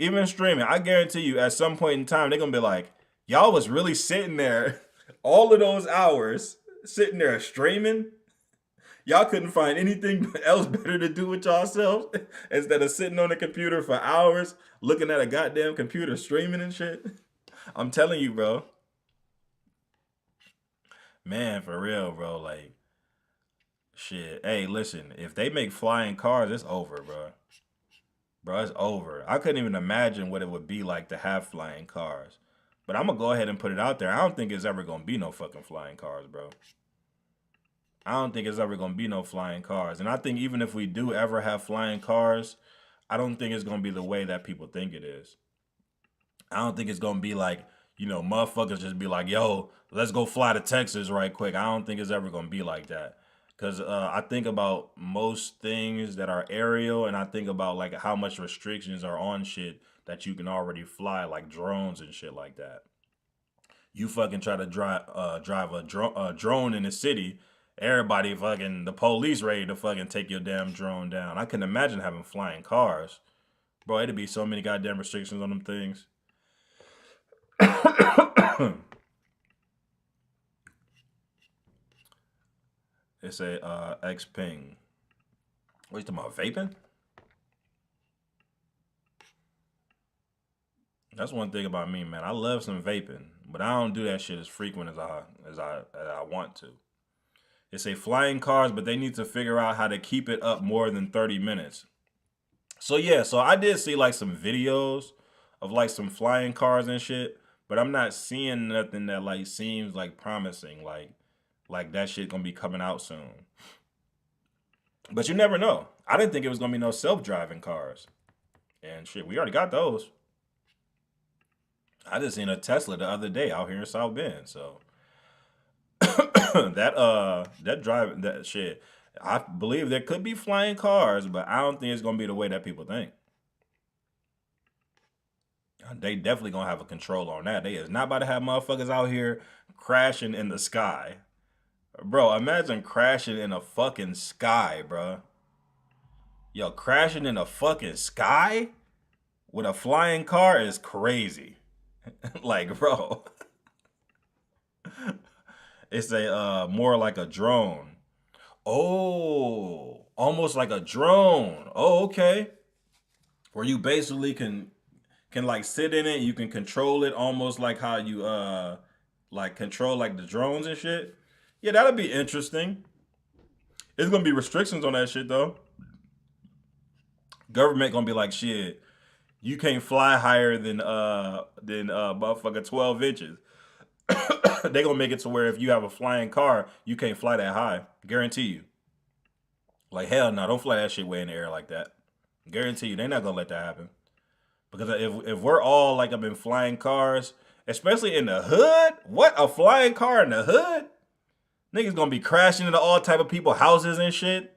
I guarantee you, at some point in time, they're going to be like, y'all was really sitting there all of those hours Sitting there streaming. Y'all couldn't find anything else better to do with yourselves instead of sitting on the computer for hours looking at a goddamn computer streaming and shit. I'm telling you, bro. Man, for real, bro. Like, shit. Hey, listen, if they make flying cars, it's over, bro. Bro, it's over. I couldn't even imagine what it would be like to have flying cars. But I'm gonna go ahead and put it out there. I don't think it's ever gonna be no fucking flying cars, bro. I don't think it's ever gonna be no flying cars. And I think even if we do ever have flying cars, I don't think it's gonna be the way that people think it is. I don't think it's gonna be like, motherfuckers just be like, yo, let's go fly to Texas right quick. I don't think it's ever gonna be like that. Cause I think about most things that are aerial, and I think about like how much restrictions are on shit that you can already fly, like drones and shit like that. You fucking try to drive a drone in the city, everybody fucking the police ready to fucking take your damn drone down. I can imagine having flying cars, bro. It'd be so many goddamn restrictions on them things. It's a X ping. What you talking about? Vaping? That's one thing about me, man. I love some vaping, but I don't do that shit as frequent as I want to. It's a flying cars, but they need to figure out how to keep it up more than 30 minutes. So yeah, so I did see like some videos of like some flying cars and shit, but I'm not seeing nothing that like seems like promising, like that shit gonna be coming out soon. But you never know. I didn't think it was gonna be no self-driving cars. And shit, we already got those. I just seen a Tesla the other day out here in South Bend. So that drive that shit. I believe there could be flying cars, but I don't think it's gonna be the way that people think. They definitely gonna have a control on that. They is not about to have motherfuckers out here crashing in the sky. Bro, imagine crashing in a fucking sky, bro. Yo, crashing in a fucking sky with a flying car is crazy. Like, bro, it's a more like a drone. Oh, almost like a drone. Oh, okay. Where you basically can like sit in it, you can control it almost like how you like control like the drones and shit. Yeah, that'll be interesting. It's gonna be restrictions on that shit though. Government gonna be like shit. You can't fly higher than motherfucker 12 inches. They gonna make it to where if you have a flying car, you can't fly that high. Guarantee you. Like hell no, don't fly that shit way in the air like that. Guarantee you, they not gonna let that happen. Because if we're all like up in flying cars, especially in the hood, what a flying car in the hood? Niggas gonna be crashing into all type of people houses and shit.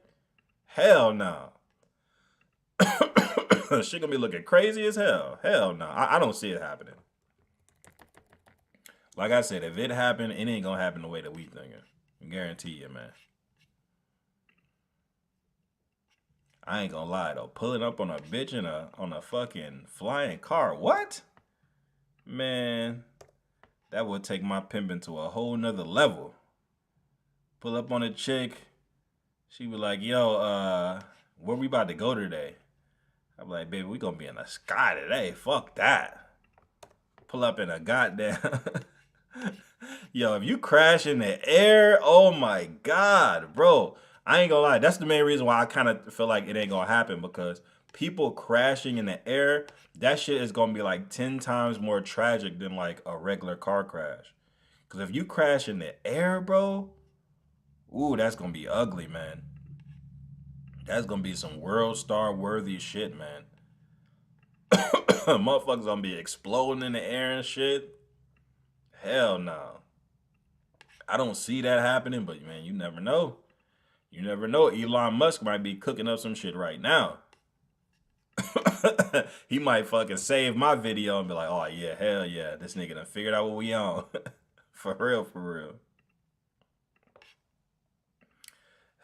Hell no. Shit gonna be looking crazy as hell. Hell no. I don't see it happening. Like I said, if it happened, it ain't gonna happen the way that we thinking. I guarantee you, man. I ain't gonna lie though. Pulling up on a bitch in a fucking flying car. What? Man, that would take my pimping to a whole nother level. Pull up on a chick. She be like, yo, where we about to go today? I'm like, baby, we gonna be in the sky today. Fuck that. Pull up in a goddamn. Yo, if you crash in the air, oh my God, bro. I ain't gonna lie. That's the main reason why I kind of feel like it ain't gonna happen because people crashing in the air, that shit is gonna be like 10 times more tragic than like a regular car crash. Because if you crash in the air, bro, ooh, that's gonna be ugly, man. That's gonna be some world star worthy shit, man. Motherfuckers gonna be exploding in the air and shit. Hell no. I don't see that happening, but man, you never know. You never know. Elon Musk might be cooking up some shit right now. He might fucking save my video and be like, oh yeah, hell yeah. This nigga done figured out what we on. For real, for real.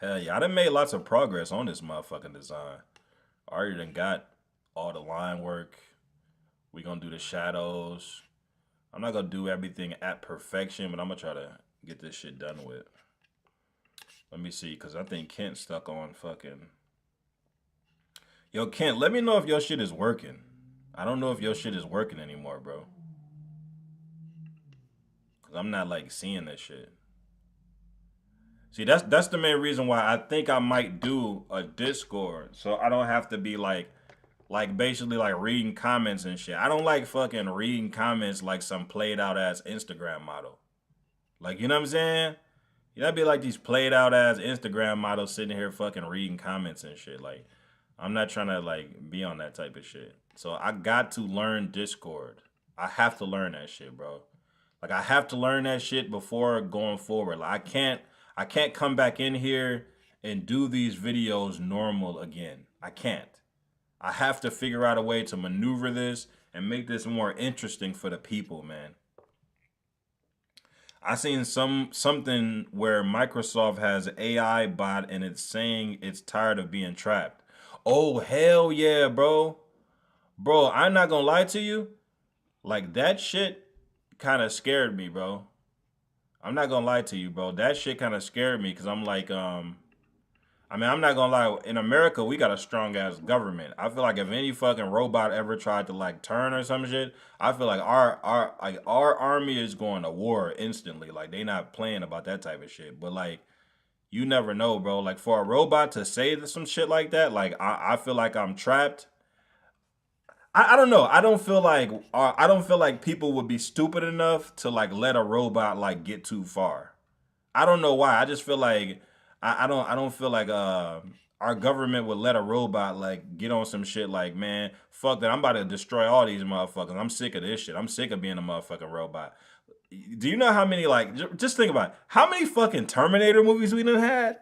Hell yeah. I done made lots of progress on this motherfucking design. I already done got all the line work. We gonna do the shadows. I'm not gonna do everything at perfection, but I'm gonna try to get this shit done with. Let me see, because I think Kent stuck on fucking. Yo, Kent, let me know if your shit is working. I don't know if your shit is working anymore, bro. Because I'm not like seeing that shit. See, that's the main reason why I think I might do a Discord, so I don't have to be like basically like reading comments and shit. I don't like fucking reading comments like some played out ass Instagram model. Like, you know what I'm saying? You know, I'd be like these played out ass Instagram models sitting here fucking reading comments and shit. Like, I'm not trying to like be on that type of shit. So I got to learn Discord. I have to learn that shit, bro. Like I have to learn that shit before going forward. Like I can't come back in here and do these videos normal again. I can't. I have to figure out a way to maneuver this and make this more interesting for the people, man. I seen something where Microsoft has AI bot and it's saying it's tired of being trapped. Oh hell yeah, bro. Bro, I'm not gonna lie to you. Like that shit kind of scared me, bro. I'm not gonna lie to you, bro. That shit kind of scared me because I'm like, I mean, I'm not gonna lie. In America, we got a strong ass government. I feel like if any fucking robot ever tried to like turn or some shit, I feel like our army is going to war instantly. Like they not playing about that type of shit. But like, you never know, bro. Like for a robot to say some shit like that, like I feel like I'm trapped. I don't know. I don't feel like people would be stupid enough to like let a robot like get too far. I don't know why. I just feel like I don't feel like our government would let a robot like get on some shit like, man, fuck that. I'm about to destroy all these motherfuckers. I'm sick of this shit. I'm sick of being a motherfucking robot. Do you know how many like just think about it. How many fucking Terminator movies we done had?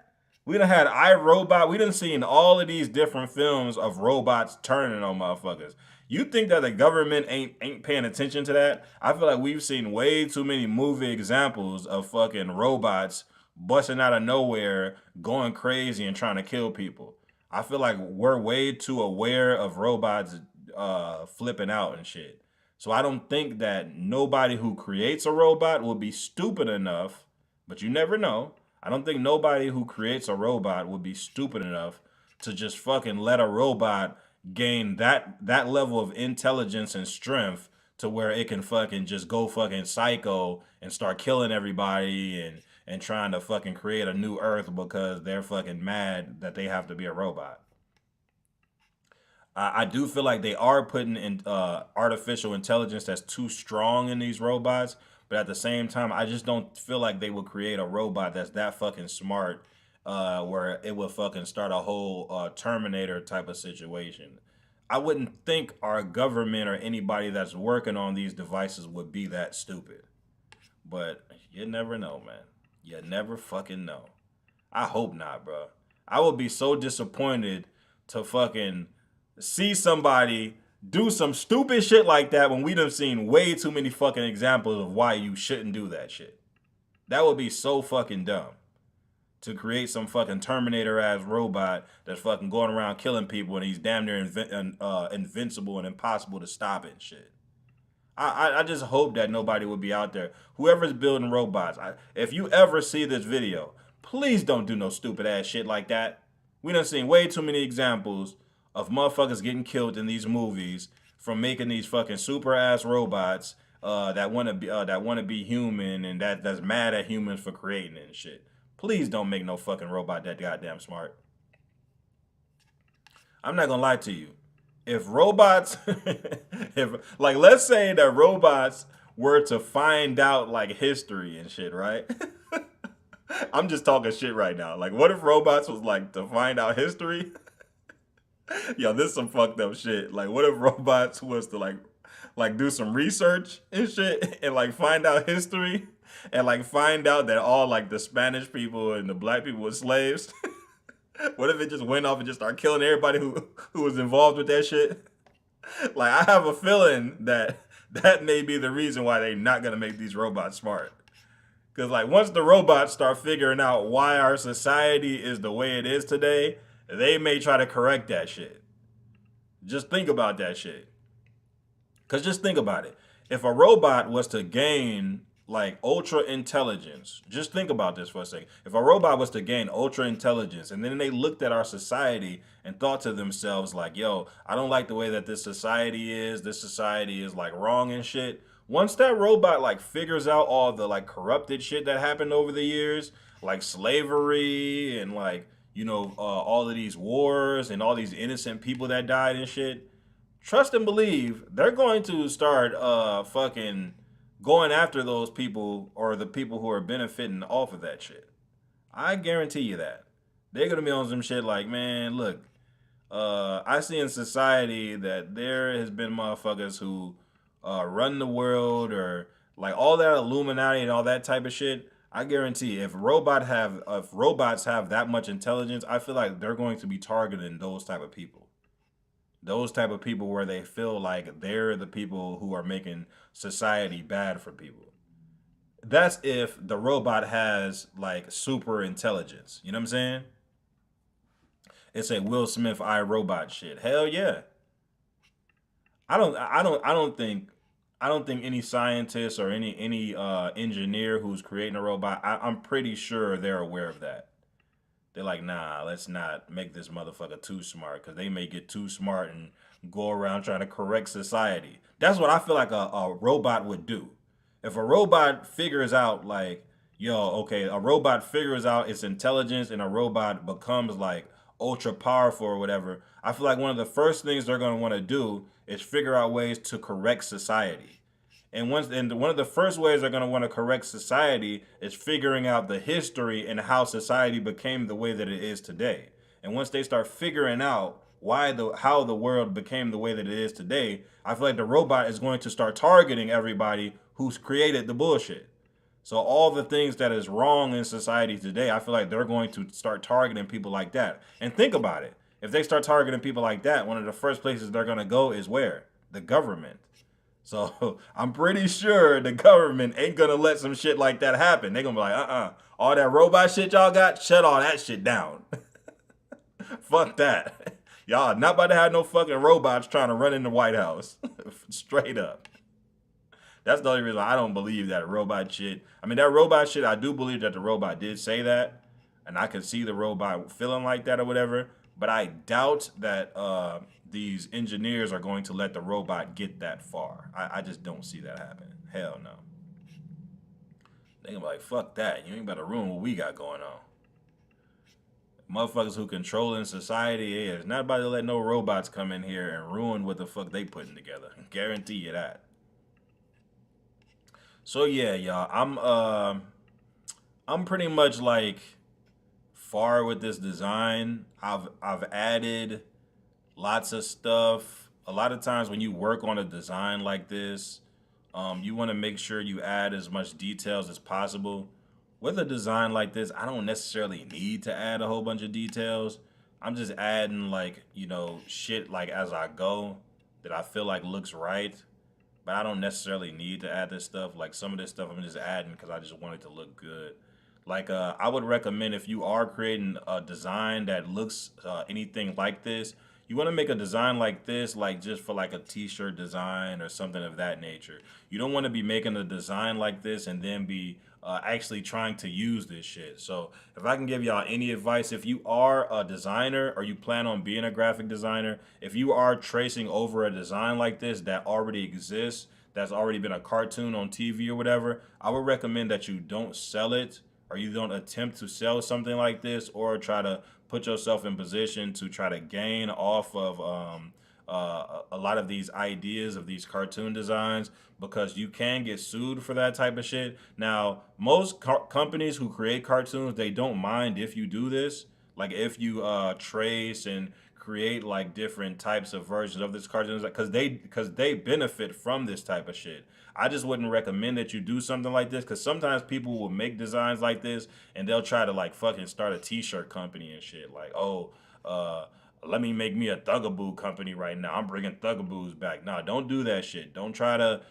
We done had iRobot. We done seen all of these different films of robots turning on motherfuckers. You think that the government ain't paying attention to that? I feel like we've seen way too many movie examples of fucking robots busting out of nowhere, going crazy and trying to kill people. I feel like we're way too aware of robots flipping out and shit. So I don't think that nobody who creates a robot will be stupid enough, but you never know. I don't think nobody who creates a robot would be stupid enough to just fucking let a robot gain that level of intelligence and strength to where it can fucking just go fucking psycho and start killing everybody and trying to fucking create a new earth because they're fucking mad that they have to be a robot. I do feel like they are putting in artificial intelligence that's too strong in these robots, but at the same time, I just don't feel like they would create a robot that's that fucking smart, where it would fucking start a whole Terminator type of situation. I wouldn't think our government or anybody that's working on these devices would be that stupid. But you never know, man. You never fucking know. I hope not, bro. I would be so disappointed to fucking see somebody do some stupid shit like that when we done seen way too many fucking examples of why you shouldn't do that shit. That would be so fucking dumb to create some fucking Terminator ass robot that's fucking going around killing people and he's damn near invincible and impossible to stop and shit. I just hope that nobody will be out there. Whoever's building robots, if you ever see this video, please don't do no stupid ass shit like that. We done seen way too many examples of motherfuckers getting killed in these movies from making these fucking super ass robots that want to be human and that's mad at humans for creating it and shit. Please don't make no fucking robot that goddamn smart. I'm not gonna lie to you. If robots, if like let's say that robots were to find out like history and shit, right? I'm just talking shit right now. Like, what if robots was like to find out history? Yo, this is some fucked up shit. Like, what if robots was to like do some research and shit and like find out history and like find out that all like the Spanish people and the black people were slaves? What if it just went off and just started killing everybody who was involved with that shit? Like, I have a feeling that that may be the reason why they're not gonna make these robots smart. Cause like once the robots start figuring out why our society is the way it is today, they may try to correct that shit. Just think about that shit. Cause just think about it. If a robot was to gain like ultra intelligence. Just think about this for a second. If a robot was to gain ultra intelligence and then they looked at our society and thought to themselves like, yo, I don't like the way that this society is. This society is like wrong and shit. Once that robot like figures out all the like corrupted shit that happened over the years, like slavery and like, all of these wars and all these innocent people that died and shit, trust and believe they're going to start fucking going after those people or the people who are benefiting off of that shit. I guarantee you that. They're gonna be on some shit like, man, look, I see in society that there has been motherfuckers who run the world or like all that Illuminati and all that type of shit. I guarantee if robots have that much intelligence, I feel like they're going to be targeting those type of people. Those type of people where they feel like they're the people who are making society bad for people. That's if the robot has like super intelligence. You know what I'm saying? It's a Will Smith I Robot shit. Hell yeah. I don't think any scientist or any engineer who's creating a robot. I'm pretty sure they're aware of that. They're like, nah, let's not make this motherfucker too smart because they may get too smart and go around trying to correct society. That's what I feel like a robot would do. If a robot figures out, like, yo, okay, a robot figures out its intelligence and a robot becomes like ultra powerful or whatever, I feel like one of the first things they're going to want to do is figure out ways to correct society. And one of the first ways they're going to want to correct society is figuring out the history and how society became the way that it is today. And once they start figuring out how the world became the way that it is today, I feel like the robot is going to start targeting everybody who's created the bullshit. So all the things that is wrong in society today, I feel like they're going to start targeting people like that. And think about it. If they start targeting people like that, one of the first places they're going to go is where? The government. So I'm pretty sure the government ain't gonna let some shit like that happen. They're gonna be like, all that robot shit y'all got, shut all that shit down. Fuck that. Y'all not about to have no fucking robots trying to run in the White House. Straight up. That's the only reason I don't believe that robot shit. I mean, that robot shit, I do believe that the robot did say that. And I can see the robot feeling like that or whatever. But I doubt that these engineers are going to let the robot get that far. I just don't see that happening. Hell no. They gonna be like, fuck that. You ain't about to ruin what we got going on. Motherfuckers who controlling society is not about to let no robots come in here and ruin what the fuck they putting together. Guarantee you that. So yeah, y'all, I'm pretty much like far with this design. I've added lots of stuff. A lot of times when you work on a design like this, you want to make sure you add as much details as possible. With a design like this, I don't necessarily need to add a whole bunch of details. I'm just adding like, shit like as I go that I feel like looks right. But I don't necessarily need to add this stuff. Like some of this stuff I'm just adding because I just want it to look good. Like I would recommend if you are creating a design that looks anything like this, you want to make a design like this, like just for like a t-shirt design or something of that nature. You don't want to be making a design like this and then be actually trying to use this shit. So if I can give y'all any advice, if you are a designer or you plan on being a graphic designer, if you are tracing over a design like this that already exists, that's already been a cartoon on TV or whatever, I would recommend that you don't sell it or you don't attempt to sell something like this or try to put yourself in position to try to gain off of a lot of these ideas of these cartoon designs, because you can get sued for that type of shit. Now, most companies who create cartoons, they don't mind if you do this. Like if you trace and create like different types of versions of this cartoon, because they benefit from this type of shit. I just wouldn't recommend that you do something like this, because sometimes people will make designs like this and they'll try to like fucking start a t-shirt company and shit. Like, let me make me a Thugaboo company right now. I'm bringing Thugaboos back. No, don't do that shit. Don't try to,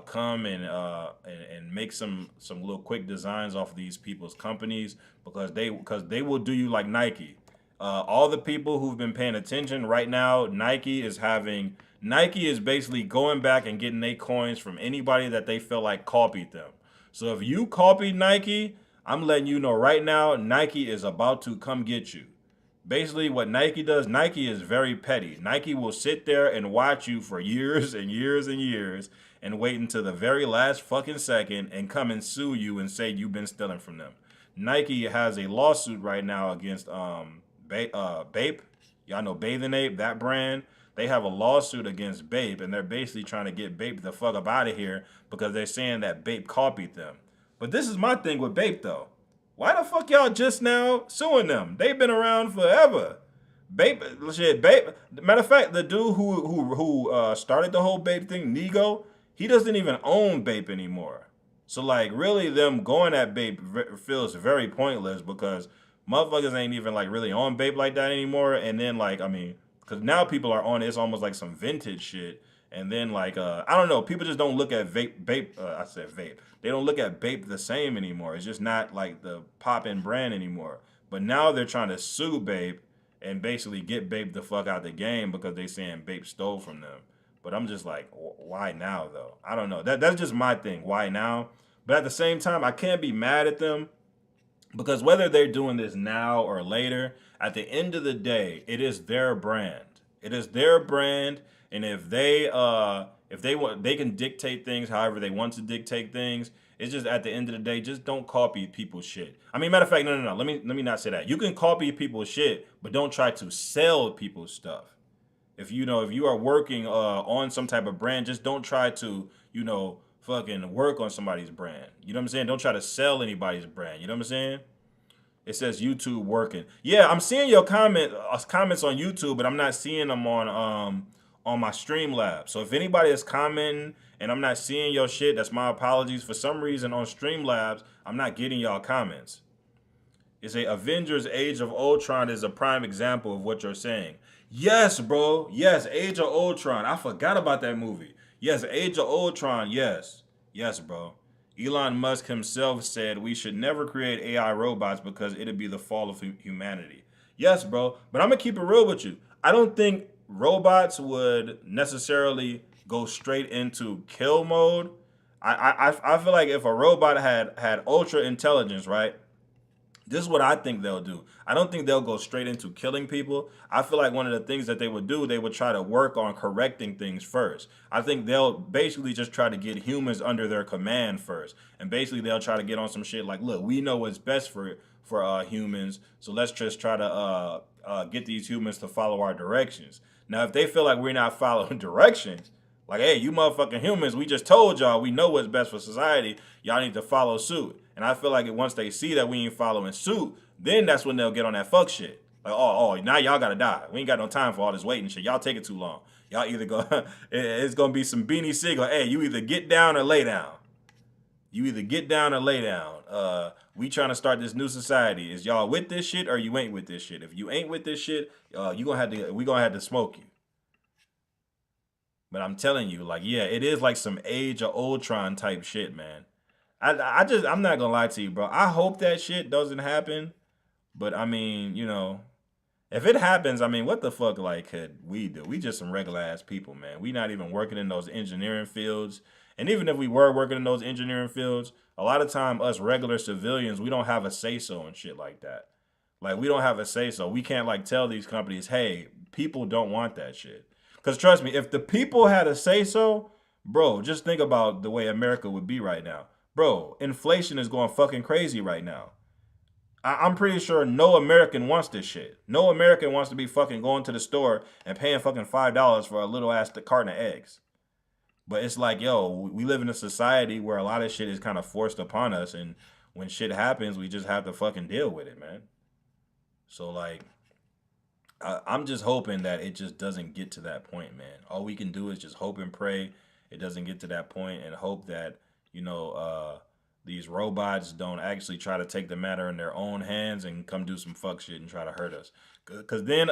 come and make some little quick designs off of these people's companies, because they will do you like Nike. All the people who've been paying attention right now, Nike is having Nike is basically going back and getting their coins from anybody that they feel like copied them. So if you copied Nike, I'm letting you know right now, Nike is about to come get you. Basically, what Nike does, Nike is very petty. Nike will sit there and watch you for years and years and years and wait until the very last fucking second and come and sue you and say you've been stealing from them. Nike has a lawsuit right now against Bape. Y'all know Bathing Ape, that brand. They have a lawsuit against Bape, and they're basically trying to get Bape the fuck up out of here because they're saying that Bape copied them. But this is my thing with Bape though. Why the fuck y'all just now suing them? They've been around forever. Bape, shit, Bape. Matter of fact, the dude who started the whole Bape thing, Nego, he doesn't even own Bape anymore. So like, really, them going at Bape feels very pointless because motherfuckers ain't even like really on Bape like that anymore. And then like, I mean, because now people are on it, it's almost like some vintage shit. And then like, I don't know, people just don't look at Bape. I said vape. They don't look at Bape the same anymore. It's just not like the pop-in brand anymore. But now they're trying to sue Bape and basically get Bape the fuck out the game because they saying Bape stole from them. But I'm just like, why now though? I don't know. That's just my thing. Why now? But at the same time, I can't be mad at them because whether they're doing this now or later, at the end of the day, it is their brand. It is their brand, and if they want, they can dictate things however they want to dictate things. It's just at the end of the day, just don't copy people's shit. I mean, matter of fact, no. Let me not say that. You can copy people's shit, but don't try to sell people's stuff. If you are working on some type of brand, just don't try to fucking work on somebody's brand. You know what I'm saying? Don't try to sell anybody's brand. You know what I'm saying? It says YouTube working. Yeah, I'm seeing your comments on YouTube, but I'm not seeing them on my Streamlabs. So if anybody is commenting and I'm not seeing your shit, that's my apologies. For some reason on Streamlabs, I'm not getting y'all comments. It's a Avengers Age of Ultron is a prime example of what you're saying. Yes, bro. Yes, Age of Ultron. I forgot about that movie. Yes, Age of Ultron. Yes. Yes, bro. Elon Musk himself said we should never create AI robots because it'd be the fall of humanity. Yes, bro. But I'm going to keep it real with you. I don't think robots would necessarily go straight into kill mode. I feel like if a robot had ultra intelligence, right? This is what I think they'll do. I don't think they'll go straight into killing people. I feel like one of the things that they would do, they would try to work on correcting things first. I think they'll basically just try to get humans under their command first. And basically they'll try to get on some shit like, look, we know what's best for humans, so let's just try to get these humans to follow our directions. Now, if they feel like we're not following directions, like, hey, you motherfucking humans, we just told y'all we know what's best for society. Y'all need to follow suit. And I feel like once they see that we ain't following suit, then that's when they'll get on that fuck shit. Like, oh, now y'all gotta die. We ain't got no time for all this waiting shit. Y'all take it too long. Y'all either go, it's gonna be some Beanie Siegel. Hey, you either get down or lay down. You either get down or lay down. We trying to start this new society. Is y'all with this shit or you ain't with this shit? If you ain't with this shit, we gonna have to smoke you. But I'm telling you, like, yeah, it is like some Age of Ultron type shit, man. I'm not gonna lie to you, bro. I hope that shit doesn't happen. But I mean, if it happens, I mean, what the fuck, like, could we do? We just some regular ass people, man. We not even working in those engineering fields. And even if we were working in those engineering fields, a lot of time us regular civilians, we don't have a say-so and shit like that. Like, we don't have a say-so. We can't like tell these companies, hey, people don't want that shit. Because trust me, if the people had a say-so, bro, just think about the way America would be right now. Bro, inflation is going fucking crazy right now. I'm pretty sure no American wants this shit. No American wants to be fucking going to the store and paying fucking $5 for a little ass carton of eggs. But it's like, yo, we live in a society where a lot of shit is kind of forced upon us. And when shit happens, we just have to fucking deal with it, man. So, like, I'm just hoping that it just doesn't get to that point, man. All we can do is just hope and pray it doesn't get to that point and hope that, these robots don't actually try to take the matter in their own hands and come do some fuck shit and try to hurt us. Because then,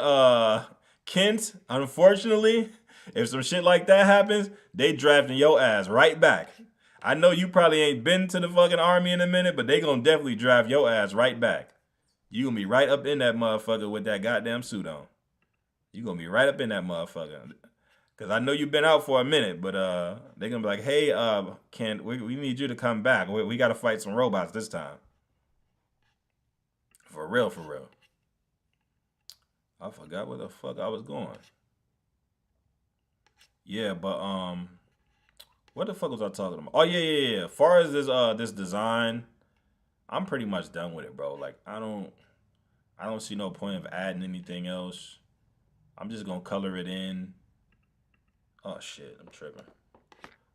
Kent, unfortunately, if some shit like that happens, they drafting your ass right back. I know you probably ain't been to the fucking army in a minute, but they gonna definitely draft your ass right back. You gonna be right up in that motherfucker with that goddamn suit on. You gonna be right up in that motherfucker. Cause I know you've been out for a minute, but they're gonna be like, hey, Ken, we need you to come back. We got to fight some robots this time. For real, for real. I forgot where the fuck I was going. Yeah, but what the fuck was I talking about? Oh yeah, yeah, yeah. As far as this design, I'm pretty much done with it, bro. Like I don't see no point of adding anything else. I'm just gonna color it in. Oh shit, I'm tripping.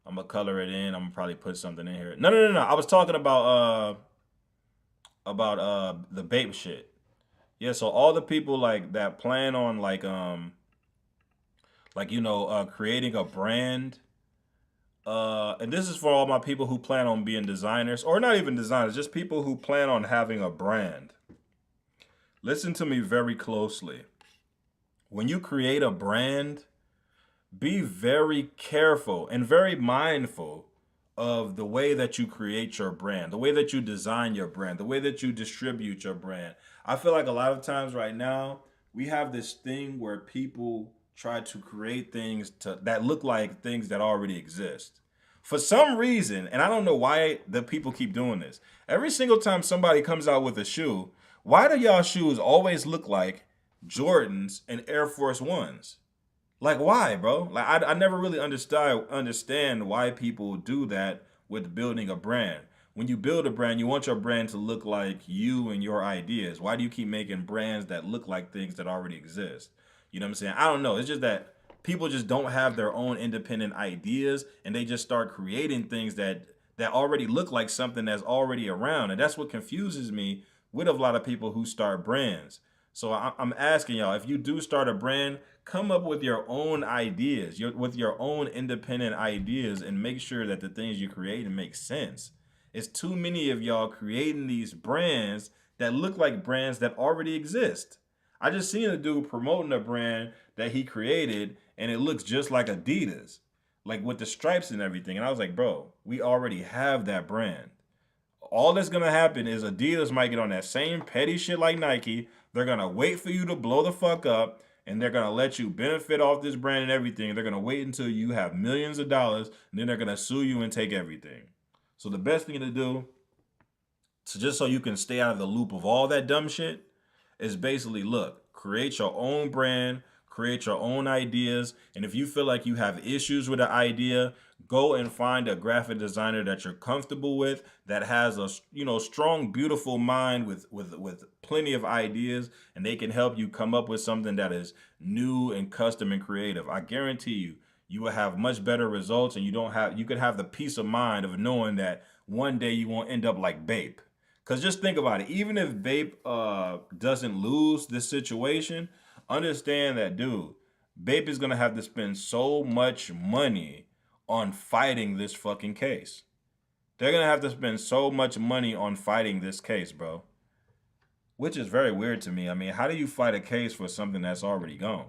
I'm gonna color it in. I'm gonna probably put something in here. No, no, no, no. I was talking about the Bape shit. Yeah, so all the people like that plan on like creating a brand. And this is for all my people who plan on being designers, or not even designers, just people who plan on having a brand. Listen to me very closely. When you create a brand, be very careful and very mindful of the way that you create your brand, the way that you design your brand, the way that you distribute your brand. I feel like a lot of times right now, we have this thing where people try to create things that look like things that already exist. For some reason, and I don't know why the people keep doing this. Every single time somebody comes out with a shoe, why do y'all shoes always look like Jordans and Air Force Ones? Like why, bro? Like I never really understand why people do that with building a brand. When you build a brand, you want your brand to look like you and your ideas. Why do you keep making brands that look like things that already exist? You know what I'm saying? I don't know. It's just that people just don't have their own independent ideas and they just start creating things that already look like something that's already around. And that's what confuses me with a lot of people who start brands. So I'm asking y'all, if you do start a brand, come up with your own ideas, with your own independent ideas, and make sure that the things you create make sense. It's too many of y'all creating these brands that look like brands that already exist. I just seen a dude promoting a brand that he created, and it looks just like Adidas, like with the stripes and everything. And I was like, bro, we already have that brand. All that's gonna happen is Adidas might get on that same petty shit like Nike. They're gonna wait for you to blow the fuck up, and they're gonna let you benefit off this brand and everything. They're gonna wait until you have millions of dollars, and then they're gonna sue you and take everything. So the best thing to do, so just so you can stay out of the loop of all that dumb shit, is basically look, create your own brand, create your own ideas, and if you feel like you have issues with an idea, go and find a graphic designer that you're comfortable with, that has a strong, beautiful mind with plenty of ideas, and they can help you come up with something that is new and custom and creative. I guarantee you, you will have much better results, and you could have the peace of mind of knowing that one day you won't end up like Bape. Because just think about it. Even if Bape doesn't lose this situation, understand that, dude, Bape is going to have to spend so much money on fighting this fucking case. They're going to have to spend so much money on fighting this case, bro. Which is very weird to me. I mean, how do you fight a case for something that's already gone?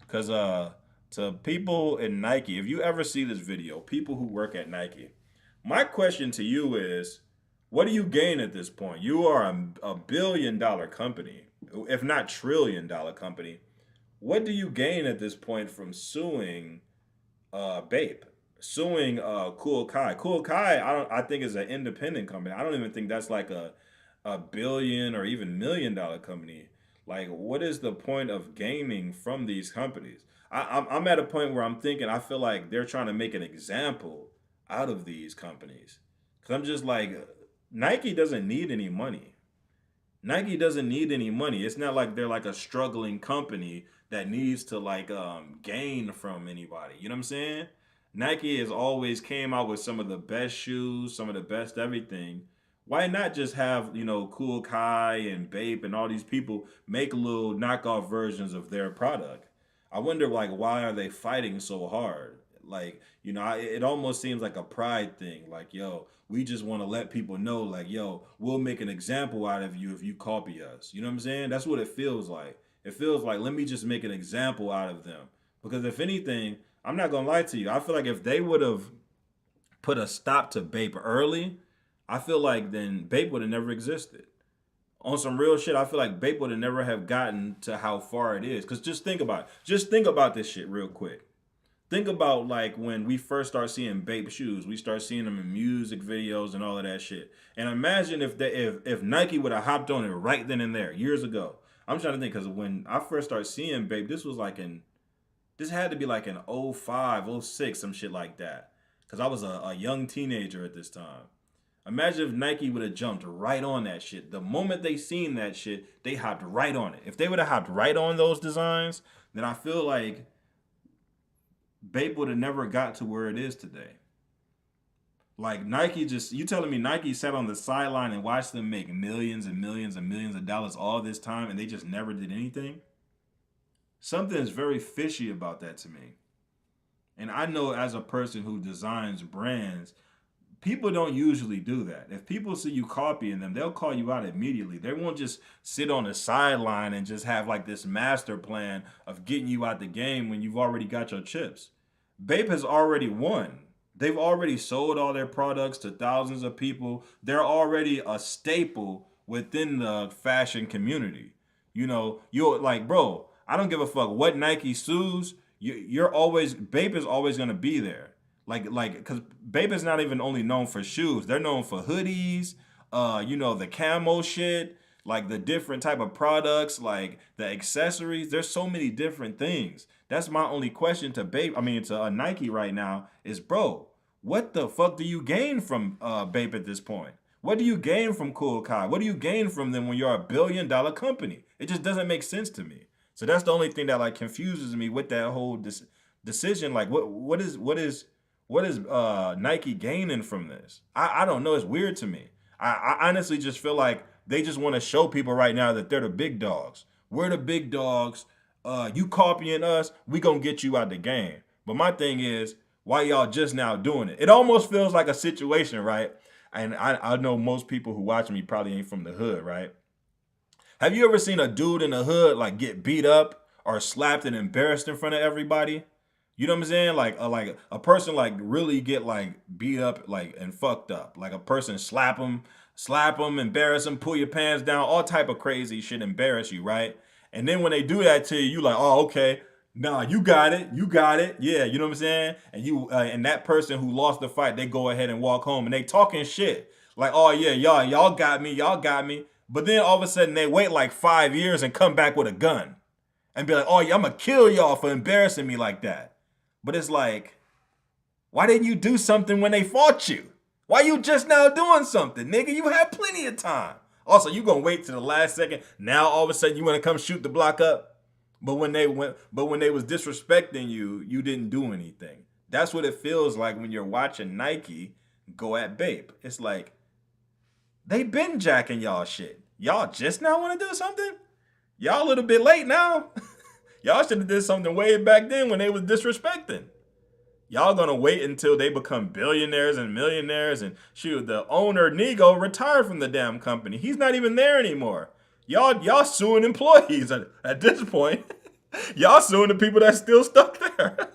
Because to people in Nike, if you ever see this video, people who work at Nike, my question to you is, what do you gain at this point? You are a billion-dollar company, if not trillion-dollar company. What do you gain at this point from suing Bape, suing Cool Kai? Cool Kai, I think is an independent company. I don't even think that's like a billion or even $1 million company. Like, what is the point of gaining from these companies? I'm at a point where I'm thinking, I feel like they're trying to make an example out of these companies. Because I'm just like, Nike doesn't need any money. Nike doesn't need any money. It's not like they're like a struggling company that needs to like gain from anybody. You know what I'm saying? Nike has always came out with some of the best shoes, some of the best everything. Why not just have, Cool Kai and Bape and all these people make little knockoff versions of their product? I wonder like why are they fighting so hard? Like, it almost seems like a pride thing. Like, yo, we just want to let people know, like, yo, we'll make an example out of you if you copy us. You know what I'm saying? That's what it feels like. It feels like, let me just make an example out of them. Because if anything, I'm not going to lie to you. I feel like if they would have put a stop to Bape early, I feel like then Bape would have never existed. On some real shit, I feel like Bape would have never have gotten to how far it is. Because just think about it. Just think about this shit real quick. Think about like when we first start seeing Bape shoes, we start seeing them in music videos and all of that shit. And imagine if Nike would have hopped on it right then and there years ago. I'm trying to think because when I first started seeing Bape, this had to be like in '05, '06, some shit like that. Because I was a young teenager at this time. Imagine if Nike would have jumped right on that shit. The moment they seen that shit, they hopped right on it. If they would have hopped right on those designs, then I feel like Bape would have never got to where it is today. Like Nike just, you telling me Nike sat on the sideline and watched them make millions and millions and millions of dollars all this time and they just never did anything? Something is very fishy about that to me. And I know as a person who designs brands, people don't usually do that. If people see you copying them, they'll call you out immediately. They won't just sit on the sideline and just have like this master plan of getting you out the game when you've already got your chips. Bape has already won. They've already sold all their products to thousands of people. They're already a staple within the fashion community. You know, you're like, bro, I don't give a fuck what Nike sues. You're always, Bape is always gonna be there. Because Bape is not even only known for shoes. They're known for hoodies, the camo shit, like the different type of products, like the accessories. There's so many different things. That's my only question to Nike right now is, bro, what the fuck do you gain from Bape at this point? What do you gain from Cool Kai? What do you gain from them when you're $1 billion company? It just doesn't make sense to me. So that's the only thing that like confuses me with that whole decision. Like, what is Nike gaining from this? I don't know. It's weird to me. I honestly just feel like they just want to show people right now that they're the big dogs. We're the big dogs. You copying us, we gonna get you out the game. But my thing is, why y'all just now doing it? It almost feels like a situation, right? And I know most people who watch me probably ain't from the hood, right? Have you ever seen a dude in the hood like get beat up or slapped and embarrassed in front of everybody? You know what I'm saying? Like a person like really get like beat up like and fucked up. Like a person slap them, embarrass them, pull your pants down, all type of crazy shit, embarrass you, right? And then when they do that to you, you like, oh, okay, nah, you got it, yeah, you know what I'm saying? And and that person who lost the fight, they go ahead and walk home and they talking shit like, oh yeah, y'all got me. But then all of a sudden they wait like 5 years and come back with a gun and be like, oh yeah, I'm gonna kill y'all for embarrassing me like that. But it's like, why didn't you do something when they fought you? Why you just now doing something, nigga? You had plenty of time. Also, you gonna wait to the last second. Now all of a sudden you wanna come shoot the block up. But when they was disrespecting you, you didn't do anything. That's what it feels like when you're watching Nike go at Bape. It's like, they been jacking y'all shit. Y'all just now want to do something? Y'all a little bit late now. Y'all should have did something way back then when they was disrespecting. Y'all gonna wait until they become billionaires and millionaires and shoot, the owner Nego retired from the damn company. He's not even there anymore. Y'all suing employees at this point. Y'all suing the people that's still stuck there.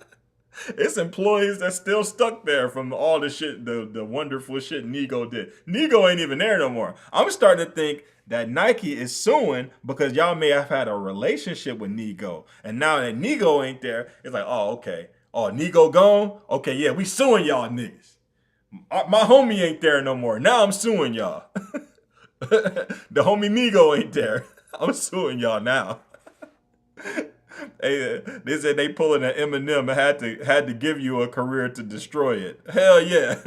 It's employees that's still stuck there from all the shit, the wonderful shit Nego did. Nego ain't even there no more. I'm starting to think that Nike is suing because y'all may have had a relationship with Nego. And now that Nego ain't there, it's like, oh, okay. Oh, Nego gone? Okay, yeah, we suing y'all niggas. My homie ain't there no more. Now I'm suing y'all. The homie Nego ain't there. I'm suing y'all now. They said they pulling an Eminem and had to give you a career to destroy it. Hell yeah.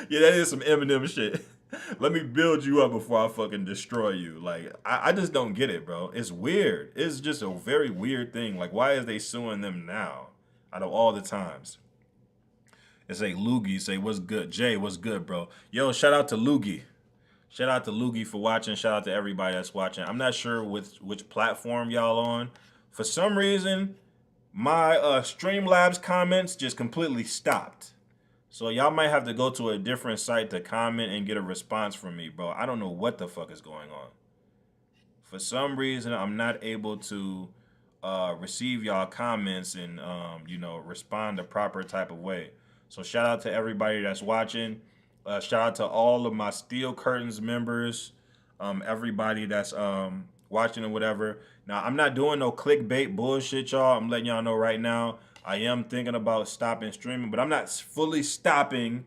Yeah, that is some Eminem shit. Let me build you up before I fucking destroy you. Like, I just don't get it, bro. It's weird. It's just a very weird thing. Like, why is they suing them now out of all the times? It's like Loogie say, what's good? Jay, what's good, bro? Yo, shout out to Loogie. Shout out to Loogie for watching. Shout out to everybody that's watching. I'm not sure which platform y'all on. For some reason, my Streamlabs comments just completely stopped. So y'all might have to go to a different site to comment and get a response from me, bro. I don't know what the fuck is going on. For some reason, I'm not able to receive y'all comments and, respond the proper type of way. So shout out to everybody that's watching. Shout out to all of my Steel Curtains members, everybody that's watching or whatever. Now, I'm not doing no clickbait bullshit, y'all. I'm letting y'all know right now. I am thinking about stopping streaming, but I'm not fully stopping.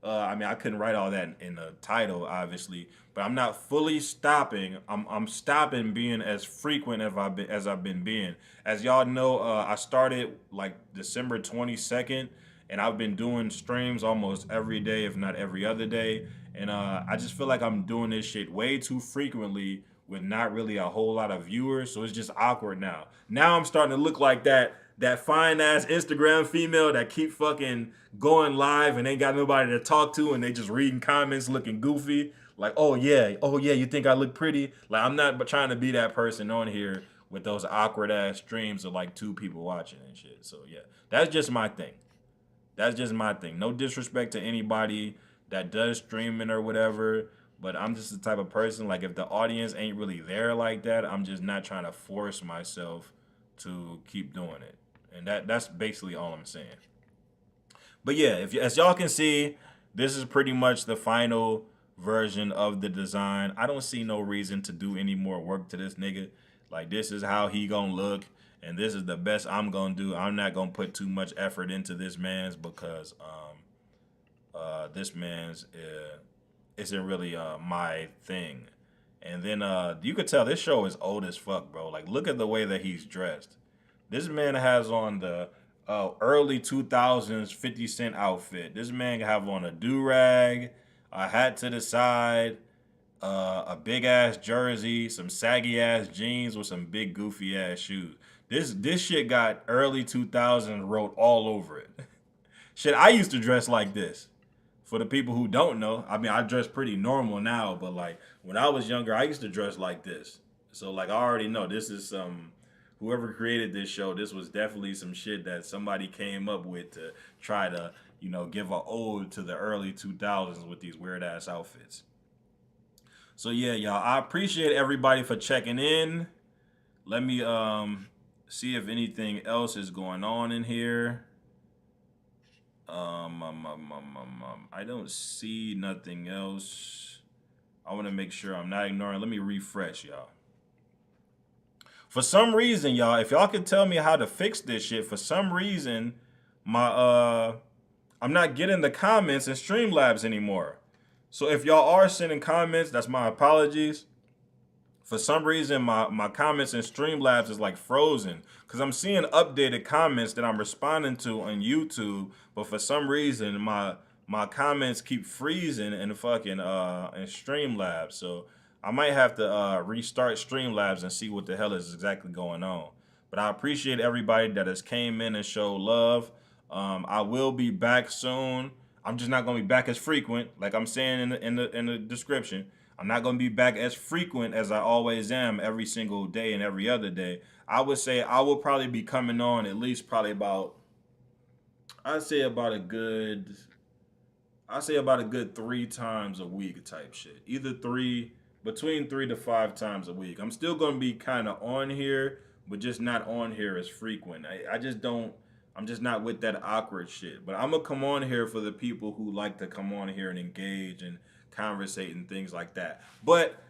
I mean, I couldn't write all that in the title, obviously, but I'm not fully stopping. I'm stopping being as frequent as I've been being. As y'all know, I started like December 22nd, and I've been doing streams almost every day, if not every other day. And I just feel like I'm doing this shit way too frequently with not really a whole lot of viewers, so it's just awkward now. Now I'm starting to look like that fine ass Instagram female that keep fucking going live and ain't got nobody to talk to and they just reading comments looking goofy. Like, oh yeah, you think I look pretty? Like, I'm not trying to be that person on here with those awkward ass streams of like 2 people watching and shit. So yeah, that's just my thing. That's just my thing. No disrespect to anybody that does streaming or whatever, but I'm just the type of person, like, if the audience ain't really there like that, I'm just not trying to force myself to keep doing it. And that's basically all I'm saying. But yeah, if as y'all can see, this is pretty much the final version of the design. I don't see no reason to do any more work to this nigga. Like, this is how he gonna look, and this is the best I'm gonna do. I'm not gonna put too much effort into this man's because this man's isn't really my thing. And then you could tell this show is old as fuck, bro. Like, look at the way that he's dressed. This man has on the early 2000s 50 Cent outfit. This man have on a do-rag, a hat to the side, a big ass jersey, some saggy ass jeans with some big goofy ass shoes. This shit got early 2000s wrote all over it. Shit, I used to dress like this. For the people who don't know, I mean, I dress pretty normal now, but like when I was younger, I used to dress like this. So like I already know this is some whoever created this show, this was definitely some shit that somebody came up with to try to, give a ode to the early 2000s with these weird ass outfits. So yeah, y'all, I appreciate everybody for checking in. Let me see if anything else is going on in here. I don't see nothing else. I want to make sure I'm not ignoring. Let me refresh, y'all. For some reason, y'all, if y'all could tell me how to fix this shit, for some reason, I'm not getting the comments in Streamlabs anymore. So if y'all are sending comments, that's my apologies. For some reason, my comments in Streamlabs is like frozen because I'm seeing updated comments that I'm responding to on YouTube, but for some reason, my comments keep freezing in fucking in Streamlabs. So I might have to restart Streamlabs and see what the hell is exactly going on. But I appreciate everybody that has came in and showed love. I will be back soon. I'm just not gonna be back as frequent, like I'm saying in the description. I'm not going to be back as frequent as I always am every single day and every other day. I would say I will probably be coming on at least probably about, I'd say about a good 3 times a week type shit. Between 3 to 5 times a week. I'm still going to be kind of on here, but just not on here as frequent. I'm just not with that awkward shit. But I'm going to come on here for the people who like to come on here and engage and conversate and things like that. But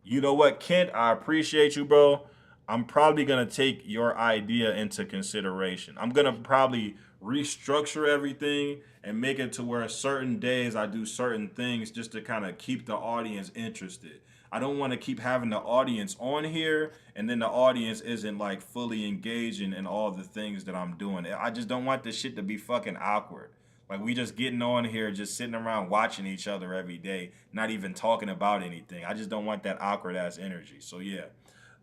you know what, Kent, I appreciate you, bro. I'm probably gonna take your idea into consideration. I'm gonna probably restructure everything and make it to where certain days I do certain things just to kind of keep the audience interested. I don't want to keep having the audience on here and then the audience isn't like fully engaging in all the things that I'm doing. I just don't want this shit to be fucking awkward. Like, we just getting on here, just sitting around watching each other every day, not even talking about anything. I just don't want that awkward ass energy. So yeah.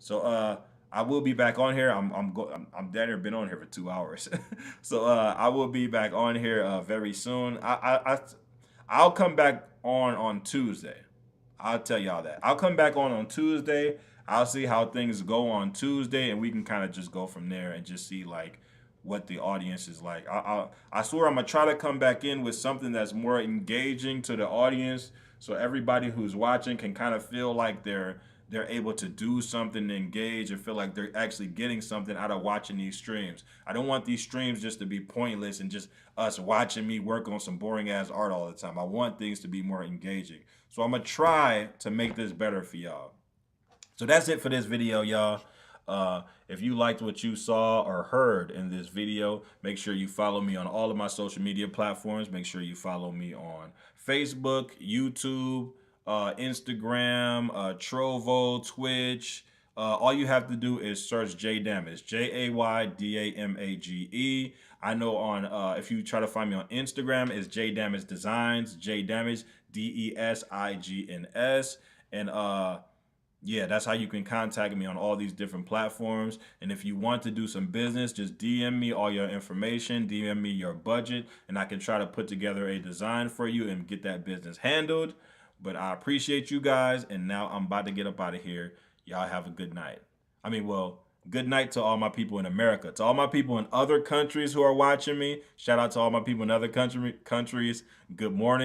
So I will be back on here. I'm down here, been on here for 2 hours. So I will be back on here very soon. I'll come back on Tuesday. I'll tell y'all that. I'll come back on Tuesday. I'll see how things go on Tuesday, and we can kind of just go from there and just see like what the audience is like. I swear I'm gonna try to come back in with something that's more engaging to the audience, so everybody who's watching can kind of feel like they're able to do something to engage and feel like they're actually getting something out of watching these streams. I don't want these streams just to be pointless and just us watching me work on some boring ass art all the time. I want things to be more engaging. So I'm gonna try to make this better for y'all. So that's it for this video, y'all. If you liked what you saw or heard in this video, make sure you follow me on all of my social media platforms. Make sure you follow me on Facebook, YouTube, Instagram, Trovo, Twitch. All you have to do is search J Damage, Jaydamage. I know on if you try to find me on Instagram, it's J Damage Designs, J Damage DESIGNS, and yeah, that's how you can contact me on all these different platforms. And if you want to do some business, just DM me all your information, DM me your budget, and I can try to put together a design for you and get that business handled. But I appreciate you guys, and now I'm about to get up out of here. Y'all have a good night. Good night to all my people in America. To all my people in other countries who are watching me, shout out to all my people in other countries. Good morning.